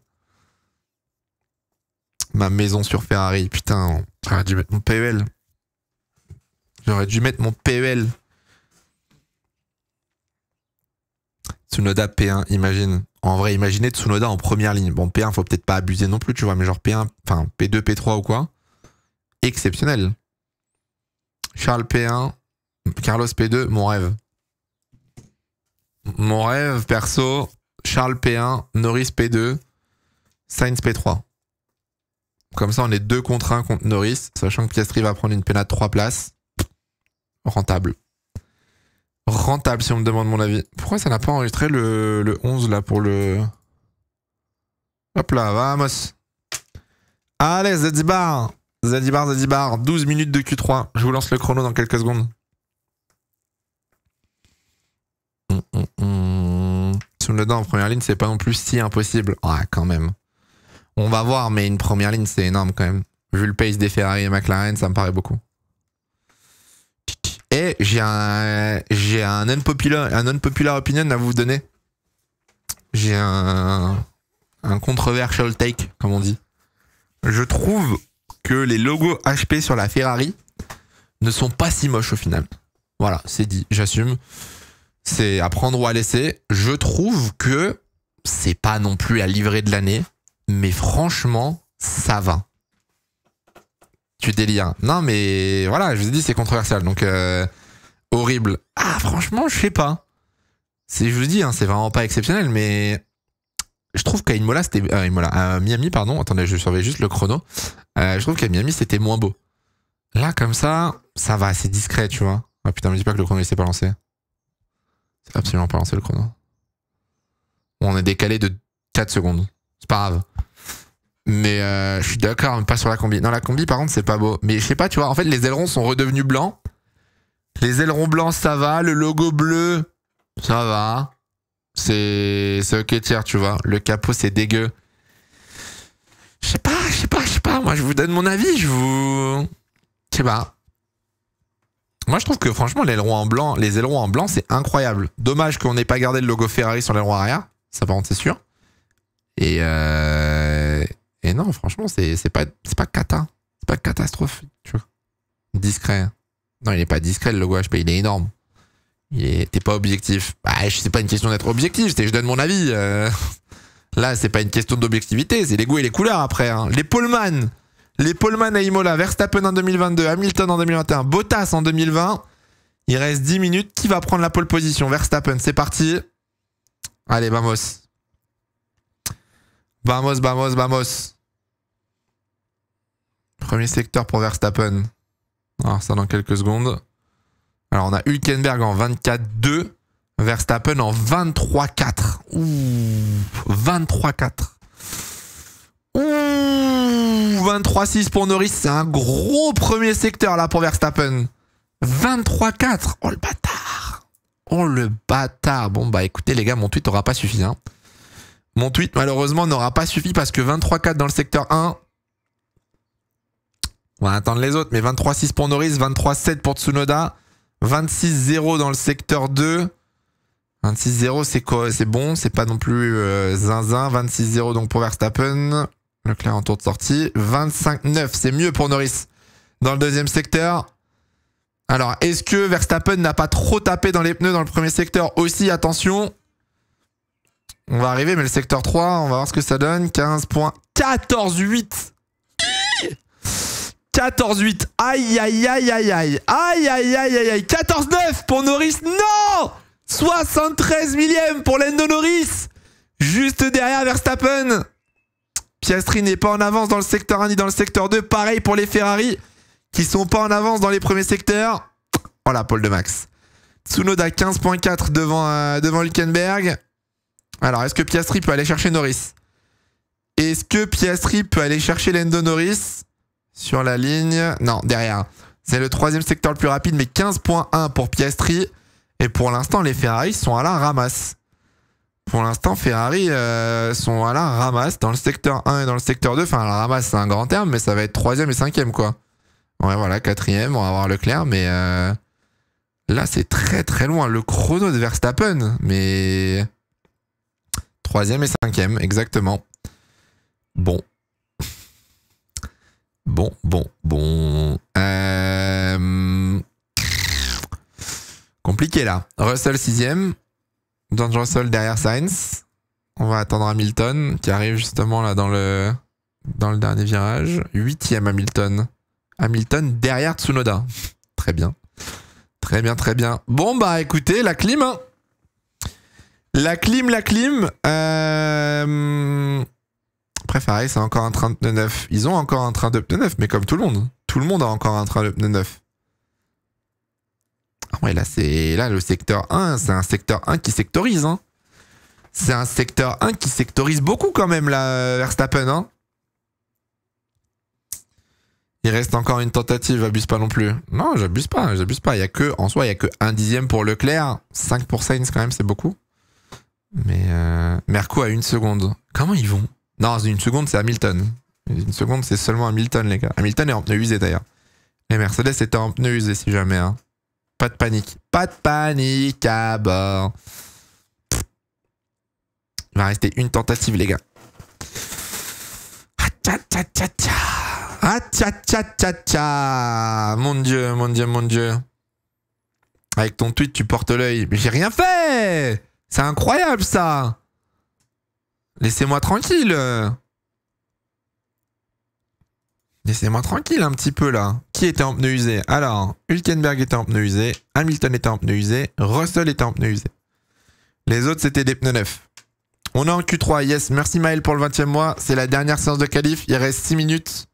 Ma maison sur Ferrari. Putain, j'aurais dû mettre mon PEL. Tsunoda P1, imagine. En vrai, imaginez Tsunoda en première ligne. Bon, P1, faut peut-être pas abuser non plus, tu vois, mais genre P1, enfin P2, P3 ou quoi. Exceptionnel. Charles P1, Carlos P2, mon rêve. Mon rêve, perso, Charles P1, Norris P2, Sainz P3. Comme ça, on est 2 contre 1 contre Norris, sachant que Piastri va prendre une pénale de 3 places. Rentable. Rentable, si on me demande mon avis. Pourquoi ça n'a pas enregistré le 11, là, pour le... Hop là, vamos. Allez, Zedibar. 12 minutes de Q3. Je vous lance le chrono dans quelques secondes. Tsunoda en première ligne, c'est pas non plus si impossible. Ouais, quand même. On va voir, mais une première ligne, c'est énorme quand même. Vu le pace des Ferrari et McLaren, ça me paraît beaucoup. Et j'ai un unpopular opinion à vous donner. J'ai un controversial take, comme on dit. Je trouve que les logos HP sur la Ferrari ne sont pas si moches au final. Voilà, c'est dit, j'assume. C'est à prendre ou à laisser. Je trouve que c'est pas non plus à livrer de l'année, mais franchement, ça va. Tu délires. Non, mais voilà, je vous ai dit, c'est controversial. Donc, horrible. Ah, franchement, je sais pas. Je vous dis, hein, c'est vraiment pas exceptionnel, mais je trouve qu'à Imola, c'était. À Miami, pardon. Attendez, je surveille juste le chrono. Je trouve qu'à Miami, c'était moins beau. Là, comme ça va, c'est discret, tu vois. Ah putain, me dis pas que le chrono, il s'est pas lancé. C'est absolument pas lancé le chrono. Bon, on est décalé de 4 secondes. C'est pas grave. Mais je suis d'accord, mais pas sur la combi. Non, la combi, par contre, c'est pas beau. Mais je sais pas, tu vois, en fait, les ailerons sont redevenus blancs. Les ailerons blancs, ça va. Le logo bleu, ça va. C'est ok, tiens, tu vois. Le capot, c'est dégueu. Je sais pas. Moi, je vous donne mon avis. Je sais pas. Moi, je trouve que, franchement, les ailerons en blanc, c'est incroyable. Dommage qu'on n'ait pas gardé le logo Ferrari sur l'aileron arrière. Ça, par contre, c'est sûr. Et non, franchement, c'est pas cata. C'est pas catastrophique, tu vois. Discret. Non, il est pas discret, le logo HP, il est énorme. T'es pas objectif. Bah, c'est pas une question d'être objectif, je donne mon avis. Là, c'est pas une question d'objectivité, c'est les goûts et les couleurs après. Hein. Les poleman à Imola, Verstappen en 2022, Hamilton en 2021, Bottas en 2020. Il reste 10 minutes. Qui va prendre la pole position? Verstappen, c'est parti. Allez, vamos. Vamos. Premier secteur pour Verstappen. Alors ça dans quelques secondes. Alors on a Hülkenberg en 24-2, Verstappen en 23-4. Ouh, 23-4. Ouh, 23-6 pour Norris, c'est un gros premier secteur là pour Verstappen. 23-4, oh le bâtard. Oh le bâtard. Bon bah écoutez les gars, mon tweet n'aura pas suffi. Hein. Mon tweet malheureusement n'aura pas suffi parce que 23-4 dans le secteur 1. On va attendre les autres, mais 23-6 pour Norris, 23-7 pour Tsunoda, 26-0 dans le secteur 2. 26-0 c'est quoi? C'est bon, c'est pas non plus zinzin. 26-0 donc pour Verstappen. Leclerc en tour de sortie. 25-9, c'est mieux pour Norris dans le deuxième secteur. Alors, est-ce que Verstappen n'a pas trop tapé dans les pneus dans le premier secteur aussi? Attention. On va arriver, mais le secteur 3, on va voir ce que ça donne. 15 points. 14-8. 14-8. Aïe, aïe, aïe, aïe, aïe. Aïe, aïe, aïe, aïe, aïe. 14-9 pour Norris. Non! 73 millième pour Lando Norris. Juste derrière Verstappen. Piastri n'est pas en avance dans le secteur 1 ni dans le secteur 2. Pareil pour les Ferrari qui sont pas en avance dans les premiers secteurs. Oh la pole de Max. Tsunoda 15.4 devant Hülkenberg. Alors est-ce que Piastri peut aller chercher Norris? Est-ce que Piastri peut aller chercher Lando Norris sur la ligne? Non, derrière. C'est le troisième secteur le plus rapide, mais 15.1 pour Piastri. Et pour l'instant, les Ferrari sont à la ramasse. Pour l'instant, Ferrari sont à la ramasse dans le secteur 1 et dans le secteur 2. Enfin, la ramasse, c'est un grand terme, mais ça va être 3e et 5e, quoi. Ouais, voilà, 4e, on va avoir Leclerc, mais là, c'est très très loin. Le chrono de Verstappen, mais 3e et 5e, exactement. Bon. Bon. Compliqué, là. Russell 6e. George Russell derrière Sainz. On va attendre Hamilton qui arrive justement là dans le dernier virage. 8e Hamilton. Hamilton derrière Tsunoda. Très bien. Très bien, très bien. Bon bah écoutez, la clim. Hein. La clim. Après Ferrari c'est encore un train de pneu neuf. Ils ont encore un train de pneu neuf, mais comme tout le monde. Tout le monde a encore un train de pneu neuf. Ah ouais, là, le secteur 1, c'est un secteur 1 qui sectorise. Hein. C'est un secteur 1 qui sectorise beaucoup quand même, là, Verstappen. Hein. Il reste encore une tentative, abuse pas non plus. Non, j'abuse pas. En soi, il y a que 1 dixième pour Leclerc. 5 pour Sainz quand même, c'est beaucoup. Mais Merco a 1 seconde. Comment ils vont? Non, 1 seconde, c'est Hamilton. 1 seconde, c'est seulement Hamilton, les gars. Hamilton est en pneu usé d'ailleurs. Les Mercedes étaient en pneu usé si jamais. Hein. Pas de panique. Pas de panique à bord. Il va rester une tentative, les gars. Mon Dieu. Avec ton tweet, tu portes l'œil. Mais j'ai rien fait. C'est incroyable, ça. Laissez-moi tranquille. Laissez-moi tranquille un petit peu là. Qui était en pneu usé? Alors, Hülkenberg était en pneu usé, Hamilton était en pneu usé, Russell était en pneu usé. Les autres, c'était des pneus neufs. On est en Q3, yes. Merci Maël pour le 20e mois. C'est la dernière séance de qualif. Il reste 6 minutes.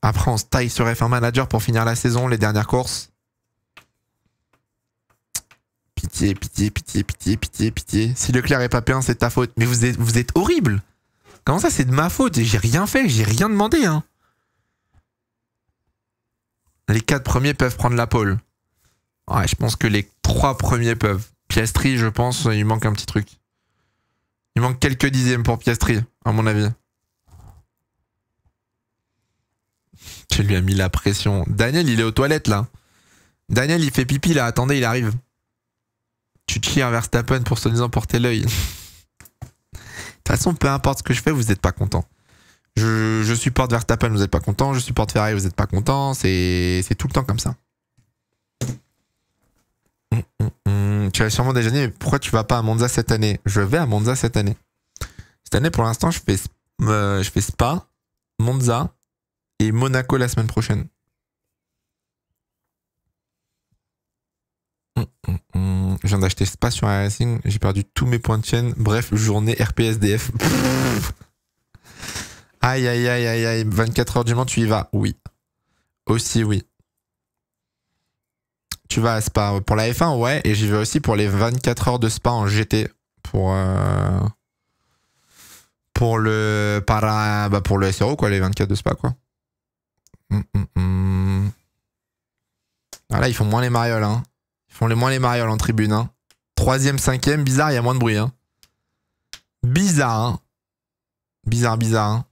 Après, on se taille sur F1 Manager pour finir la saison, les dernières courses. Pitié. Si Leclerc est pas P1, c'est ta faute. Mais vous êtes horrible. Comment ça, c'est de ma faute? J'ai rien fait, j'ai rien demandé, hein. Les 4 premiers peuvent prendre la pole. Ouais, je pense que les 3 premiers peuvent. Piastri, je pense, il manque un petit truc. Il manque quelques dixièmes pour Piastri, à mon avis. Tu lui as mis la pression. Daniel, il est aux toilettes, là. Daniel, il fait pipi, là. Attendez, il arrive. Tu tires Verstappen pour se disant porter l'œil. De toute façon, peu importe ce que je fais, vous n'êtes pas content. Je supporte Verstappen, vous n'êtes pas content. Je supporte Ferrari, vous n'êtes pas content. C'est tout le temps comme ça. Tu as sûrement déjà dit, mais pourquoi tu vas pas à Monza cette année? Je vais à Monza cette année. Cette année, pour l'instant, je fais Spa, Monza et Monaco la semaine prochaine. Je viens d'acheter Spa sur iRacing. J'ai perdu tous mes points de chaîne. Bref, journée RPSDF. Aïe. 24 heures du Mans, tu y vas? Oui. Aussi, oui. Tu vas à Spa pour la F1, ouais, et j'y vais aussi pour les 24 heures de Spa en GT pour le pour le SRO quoi, les 24 de Spa quoi. Ah là, ils font moins les marioles, hein. Ils font moins les marioles en tribune, hein. 3ème, 5ème, bizarre, il y a moins de bruit, hein. Bizarre, hein. Bizarre, hein.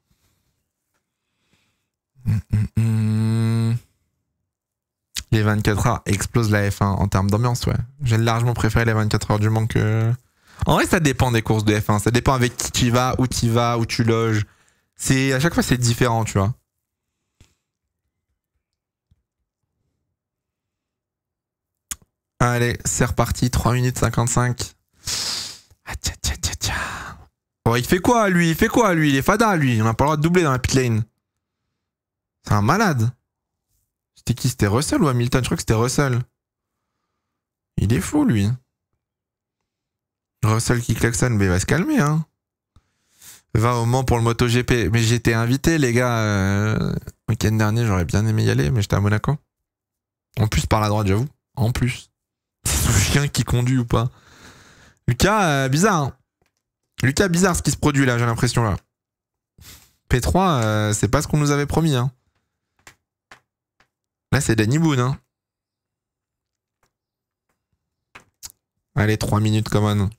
Les 24 heures explosent la F1 en termes d'ambiance, ouais. J'ai largement préféré les 24 heures du Mans que... En vrai, ça dépend des courses de F1. Ça dépend avec qui tu vas, où tu loges. À chaque fois, c'est différent, tu vois. Allez, c'est reparti. 3 minutes 55. Oh, il fait quoi, lui? Il est fada, lui. On n'a pas le droit de doubler dans la pit lane. C'est un malade. C'était qui? C'était Russell ou Hamilton? Je crois que c'était Russell. Il est fou, lui. Russell qui klaxonne, mais il va se calmer, hein. Va au Mans pour le MotoGP. Mais j'étais invité, les gars. Week-end dernier, j'aurais bien aimé y aller, mais j'étais à Monaco. En plus, par la droite, j'avoue. En plus. C'est ce chien qui conduit ou pas? Lucas, bizarre. Hein. Lucas, bizarre ce qui se produit là, j'ai l'impression là. P3, c'est pas ce qu'on nous avait promis, hein. Là, c'est Danny Boone, hein. Allez, 3 minutes, come on.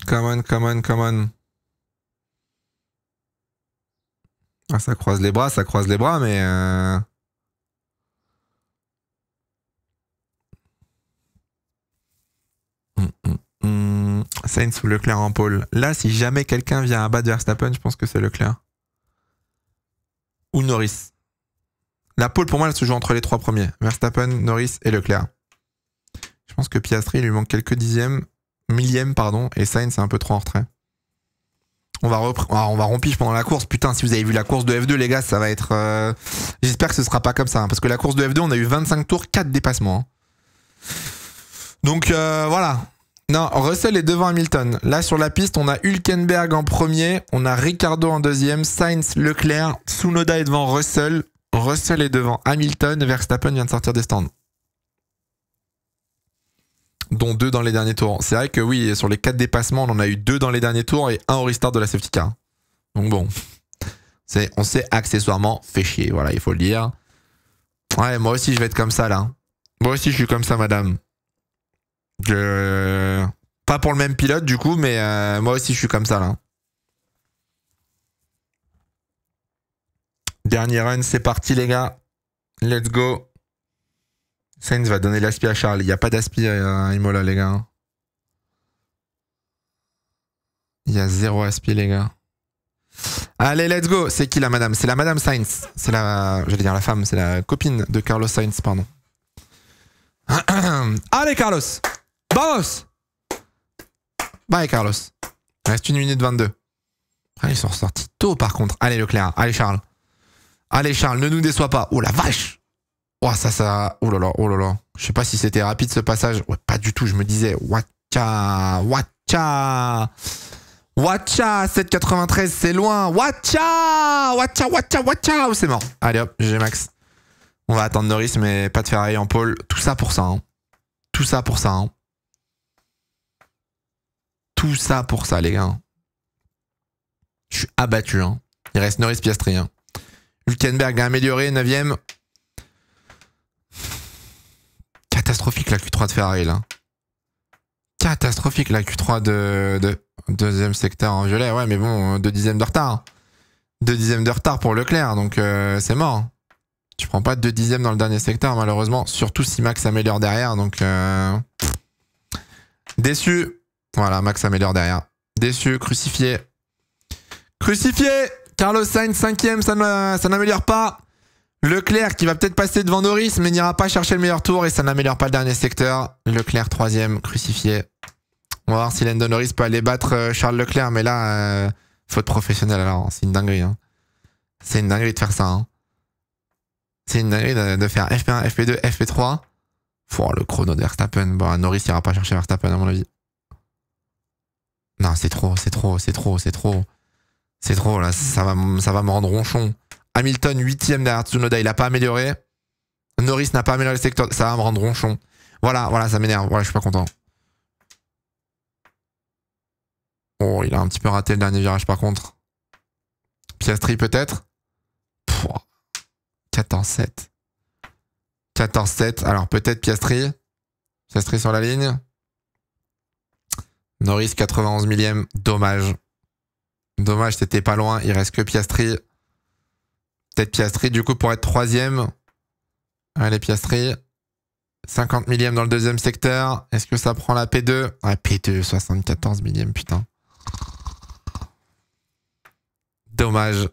Come on. Ah, ça croise les bras, mais... Sainz ou Leclerc en pole. Là, si jamais quelqu'un vient abattre Verstappen, je pense que c'est Leclerc. Ou Norris. La pole, pour moi, elle se joue entre les 3 premiers. Verstappen, Norris et Leclerc. Je pense que Piastri, il lui manque quelques millièmes, et Sainz est un peu trop en retrait. On va rompige pendant la course. Putain, si vous avez vu la course de F2, les gars, ça va être... J'espère que ce sera pas comme ça. Hein, parce que la course de F2, on a eu 25 tours, 4 dépassements. Hein. Donc, voilà. Non, Russell est devant Hamilton. Là, sur la piste, on a Hülkenberg en premier, on a Ricciardo en deuxième, Sainz, Leclerc, Tsunoda est devant Russell, Russell est devant Hamilton, Verstappen vient de sortir des stands. Dont 2 dans les derniers tours. C'est vrai que oui, sur les 4 dépassements, on en a eu 2 dans les derniers tours et 1 au restart de la safety car. Donc bon, on s'est accessoirement fait chier, voilà, il faut le dire. Ouais, moi aussi, je vais être comme ça, là. Moi aussi, je suis comme ça, madame. Pas pour le même pilote du coup, mais moi aussi je suis comme ça là. Dernier run, c'est parti les gars. Let's go. Sainz va donner l'aspi à Charles. Il n'y a pas d'aspi à Imola les gars. Il y a 0 aspi les gars. Allez, let's go. C'est qui la madame? C'est la madame Sainz. C'est la... J'allais dire la femme, c'est la copine de Carlos Sainz, pardon. Allez Carlos. Vamos! Bye Carlos. Il reste 1 minute 22. Ah, ils sont ressortis tôt par contre. Allez Leclerc, allez Charles. Allez Charles, ne nous déçois pas. Oh la vache! Oh ça... Oh là là. Je sais pas si c'était rapide ce passage. Ouais, pas du tout, je me disais. Watcha! 7,93, c'est loin. Watcha! Oh, c'est mort. Allez hop, GG Max. On va attendre Norris, mais pas de Ferrari en pole. Tout ça pour ça, hein. Tout ça pour ça, hein. Tout ça pour ça, les gars. Je suis abattu. Hein. Il reste Norris Piastri. Hein. Hülkenberg a amélioré, 9ème. Catastrophique la Q3 de Ferrari, là. Catastrophique la Q3 de deuxième secteur en violet. Ouais, mais bon, 2 dixièmes de retard. 2 dixièmes de retard pour Leclerc, donc c'est mort. Tu prends pas 2 dixièmes dans le dernier secteur, malheureusement. Surtout si Max améliore derrière, donc... Déçu. Voilà, Max améliore derrière. Déçu, crucifié. Crucifié! Carlos Sainz, 5ème, ça n'améliore pas. Leclerc qui va peut-être passer devant Norris, mais n'ira pas chercher le meilleur tour et ça n'améliore pas le dernier secteur. Leclerc, 3ème, crucifié. On va voir si Lando Norris peut aller battre Charles Leclerc, mais là, faute professionnelle alors, c'est une dinguerie. Hein. C'est une dinguerie de faire ça. Hein. C'est une dinguerie de faire FP1, FP2, FP3. Oh, le chrono de Verstappen. Bon, Norris n'ira pas chercher Verstappen à mon avis. Non, c'est trop. C'est trop, là, ça va me rendre ronchon. Hamilton, 8ème derrière Tsunoda, il a pas amélioré. Norris n'a pas amélioré le secteur. Ça va me rendre ronchon. Voilà, ça m'énerve. Voilà, je suis pas content. Oh, il a un petit peu raté le dernier virage par contre. Piastri peut-être. 14-7. 14-7. Alors peut-être Piastri. Piastri sur la ligne. Norris 91 millième. Dommage. Dommage, c'était pas loin. Il reste que Piastri. Peut-être Piastri du coup pour être troisième. Allez Piastri. 50 millième dans le deuxième secteur. Est-ce que ça prend la P2? Ah, P2, 74 millième, putain. Dommage.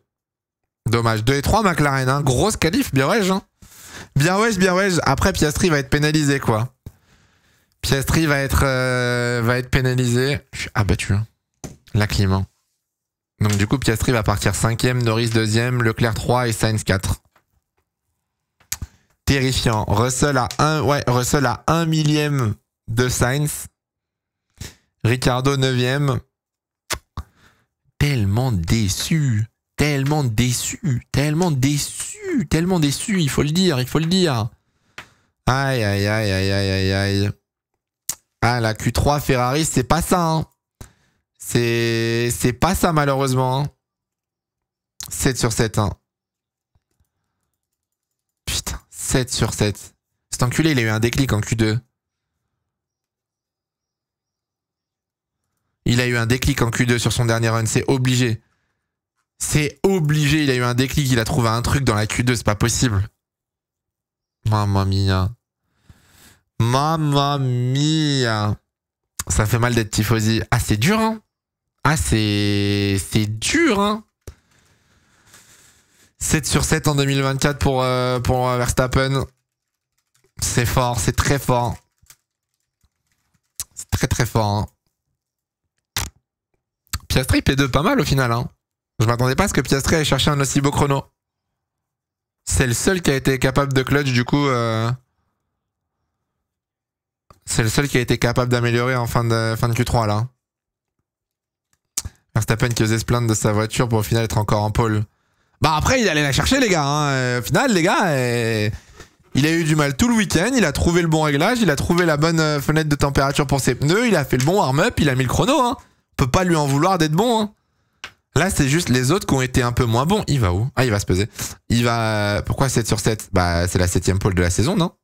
Dommage. 2 et 3 McLaren, hein. Grosse qualif, bien ouais, hein. Bien ouais. Après, Piastri va être pénalisé, quoi. Piastri va être pénalisé. Je suis abattu. La clim, hein. Donc du coup, Piastri va partir 5ème, Norris 2ème, Leclerc 3 et Sainz 4. Terrifiant. Russell à 1 millième de Sainz. Ricciardo 9ème. Tellement déçu, il faut le dire. Aïe. Ah, la Q3 Ferrari, c'est pas ça, hein. C'est pas ça, malheureusement, hein. 7 sur 7, hein. Putain, 7 sur 7. Cet enculé, il a eu un déclic en Q2. Il a eu un déclic en Q2 sur son dernier run, c'est obligé. C'est obligé, il a eu un déclic, il a trouvé un truc dans la Q2, c'est pas possible. Mamma mia. Mamma mia. Ça fait mal d'être tifosi. Ah, c'est dur, hein. Ah, c'est dur, hein. 7 sur 7 en 2024 pour Verstappen. C'est fort, c'est très fort. C'est très fort, hein. Piastri P2, pas mal au final, hein. Je m'attendais pas à ce que Piastri aille chercher un aussi beau chrono. C'est le seul qui a été capable de clutch, du coup. C'est le seul qui a été capable d'améliorer en fin de Q3, là. Verstappen qui osait se plaindre de sa voiture pour au final être encore en pole. Bah après, il allait la chercher, les gars, hein. Au final, les gars, il a eu du mal tout le week-end. Il a trouvé le bon réglage. Il a trouvé la bonne fenêtre de température pour ses pneus. Il a fait le bon warm-up. Il a mis le chrono, hein. On peut pas lui en vouloir d'être bon, hein. Là, c'est juste les autres qui ont été un peu moins bons. Il va où? Ah, il va se peser. Il va... Pourquoi 7 sur 7? Bah, c'est la 7ème pole de la saison, non?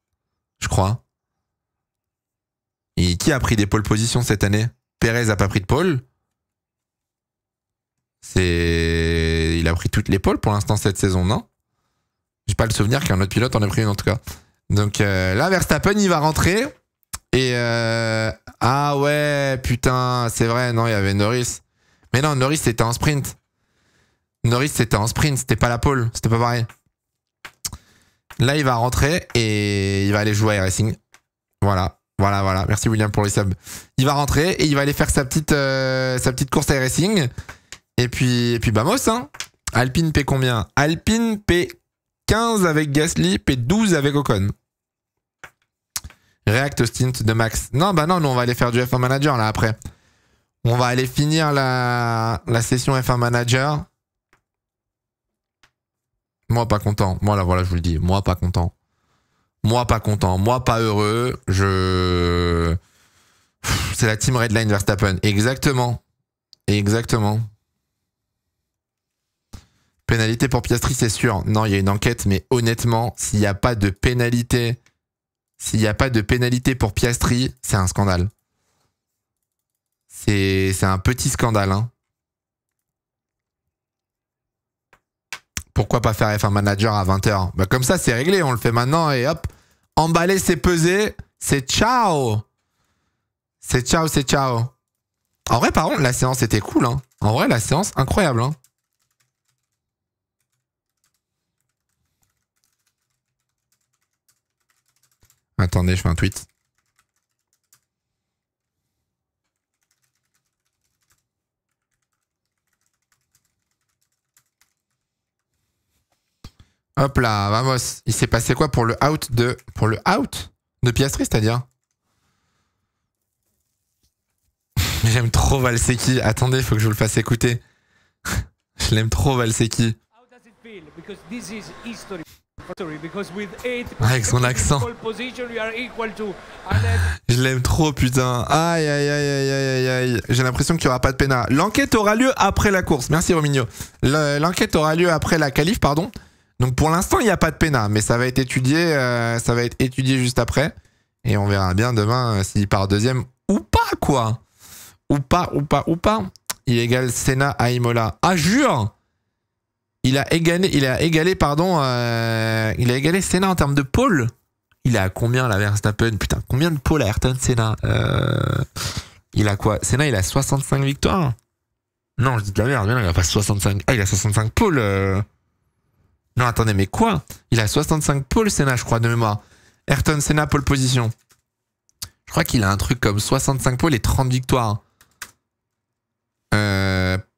Je crois. Et qui a pris des pole positions cette année? Perez a pas pris de pole. Il a pris toutes les poles pour l'instant cette saison, non? J'ai pas le souvenir qu'un autre pilote en ait pris une en tout cas. Donc là, Verstappen, il va rentrer. Et... Ah ouais, putain, c'est vrai, non, il y avait Norris. Mais non, Norris c'était en sprint. C'était pas la pole, c'était pas pareil. Là, il va rentrer et il va aller jouer à iRacing. Voilà. Merci William pour les subs. Il va rentrer et il va aller faire sa petite course à iRacing. Et puis vamos, hein. Alpine P combien? Alpine P15 avec Gasly, P12 avec Ocon. React au stint de Max. Non, bah non, nous on va aller faire du F1 Manager là après. On va aller finir la session F1 Manager. Moi pas content. Moi là, voilà, je vous le dis. Moi pas content. Moi pas heureux. C'est la team Redline Verstappen. Exactement. Pénalité pour Piastri, c'est sûr. Non, il y a une enquête, mais honnêtement, s'il n'y a pas de pénalité pour Piastri, c'est un scandale. C'est un petit scandale, hein. Pourquoi pas faire F1 Manager à 20h? Bah comme ça, c'est réglé. On le fait maintenant et hop. Emballer, c'est peser. C'est ciao. C'est ciao. En vrai, par contre, la séance était cool, hein. En vrai, la séance, incroyable, hein. Attendez, je fais un tweet. Hop là, vamos. Il s'est passé quoi pour le out de Piastri, c'est-à-dire? J'aime trop Valsecchi. Attendez, il faut que je vous le fasse écouter. Je l'aime trop, Valsecchi. Avec son accent. Je l'aime trop, putain. Aïe, aïe, aïe, aïe, aïe, aïe. J'ai l'impression qu'il n'y aura pas de pénal. L'enquête aura lieu après la course. Merci, Romigno. L'enquête aura lieu après la qualif, pardon. Donc pour l'instant, il n'y a pas de pénal. Mais ça va être étudié, juste après. Et on verra bien demain s'il part deuxième ou pas, quoi. Ou pas. Il égale Senna à Imola. Ah, jure! Il a égalé Senna en termes de pôle. Il est à combien la Verstappen? Putain, combien de pôles a Ayrton Senna? Il a quoi? Senna, il a 65 victoires. Non, je dis de la merde, il a pas 65. Ah, il a 65 pôles. Non, attendez, mais quoi? Il a 65 pôles, Senna, je crois, de mémoire. Ayrton Senna, pole position. Je crois qu'il a un truc comme 65 pôles et 30 victoires.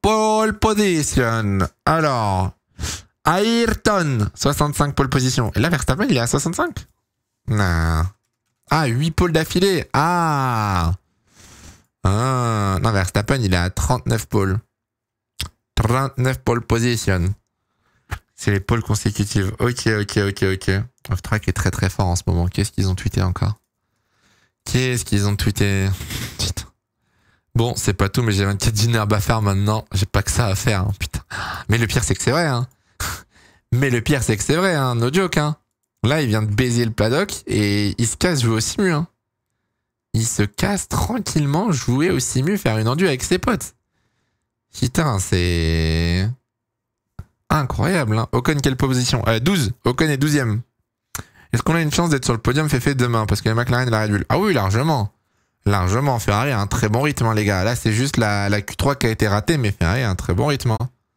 Pole position. Alors, Ayrton, 65 pole position. Et là, Verstappen, il est à 65? Non. Ah, 8 pôles d'affilée. Non, Verstappen, il est à 39 pôles. 39 pole position. C'est les pôles consécutives. Ok. Off-track est très très fort en ce moment. Qu'est-ce qu'ils ont tweeté encore? Putain. Bon, c'est pas tout, mais j'ai 24 diners à faire maintenant. J'ai pas que ça à faire, hein, putain. Mais le pire, c'est que c'est vrai, hein. No joke, hein. Là, il vient de baiser le paddock et il se casse jouer au simu, hein. Il se casse tranquillement jouer au simu, faire une enduit avec ses potes. Putain, c'est... incroyable, hein. Ocon, quelle position? 12. Ocon est 12e. Est-ce qu'on a une chance d'être sur le podium fait demain? Parce que la McLaren et la Red Bull. Ah oui, largement. Largement. Ferrari a un très bon rythme, hein, les gars. Là, c'est juste la Q3 qui a été ratée, mais Ferrari a un très bon rythme. Hein.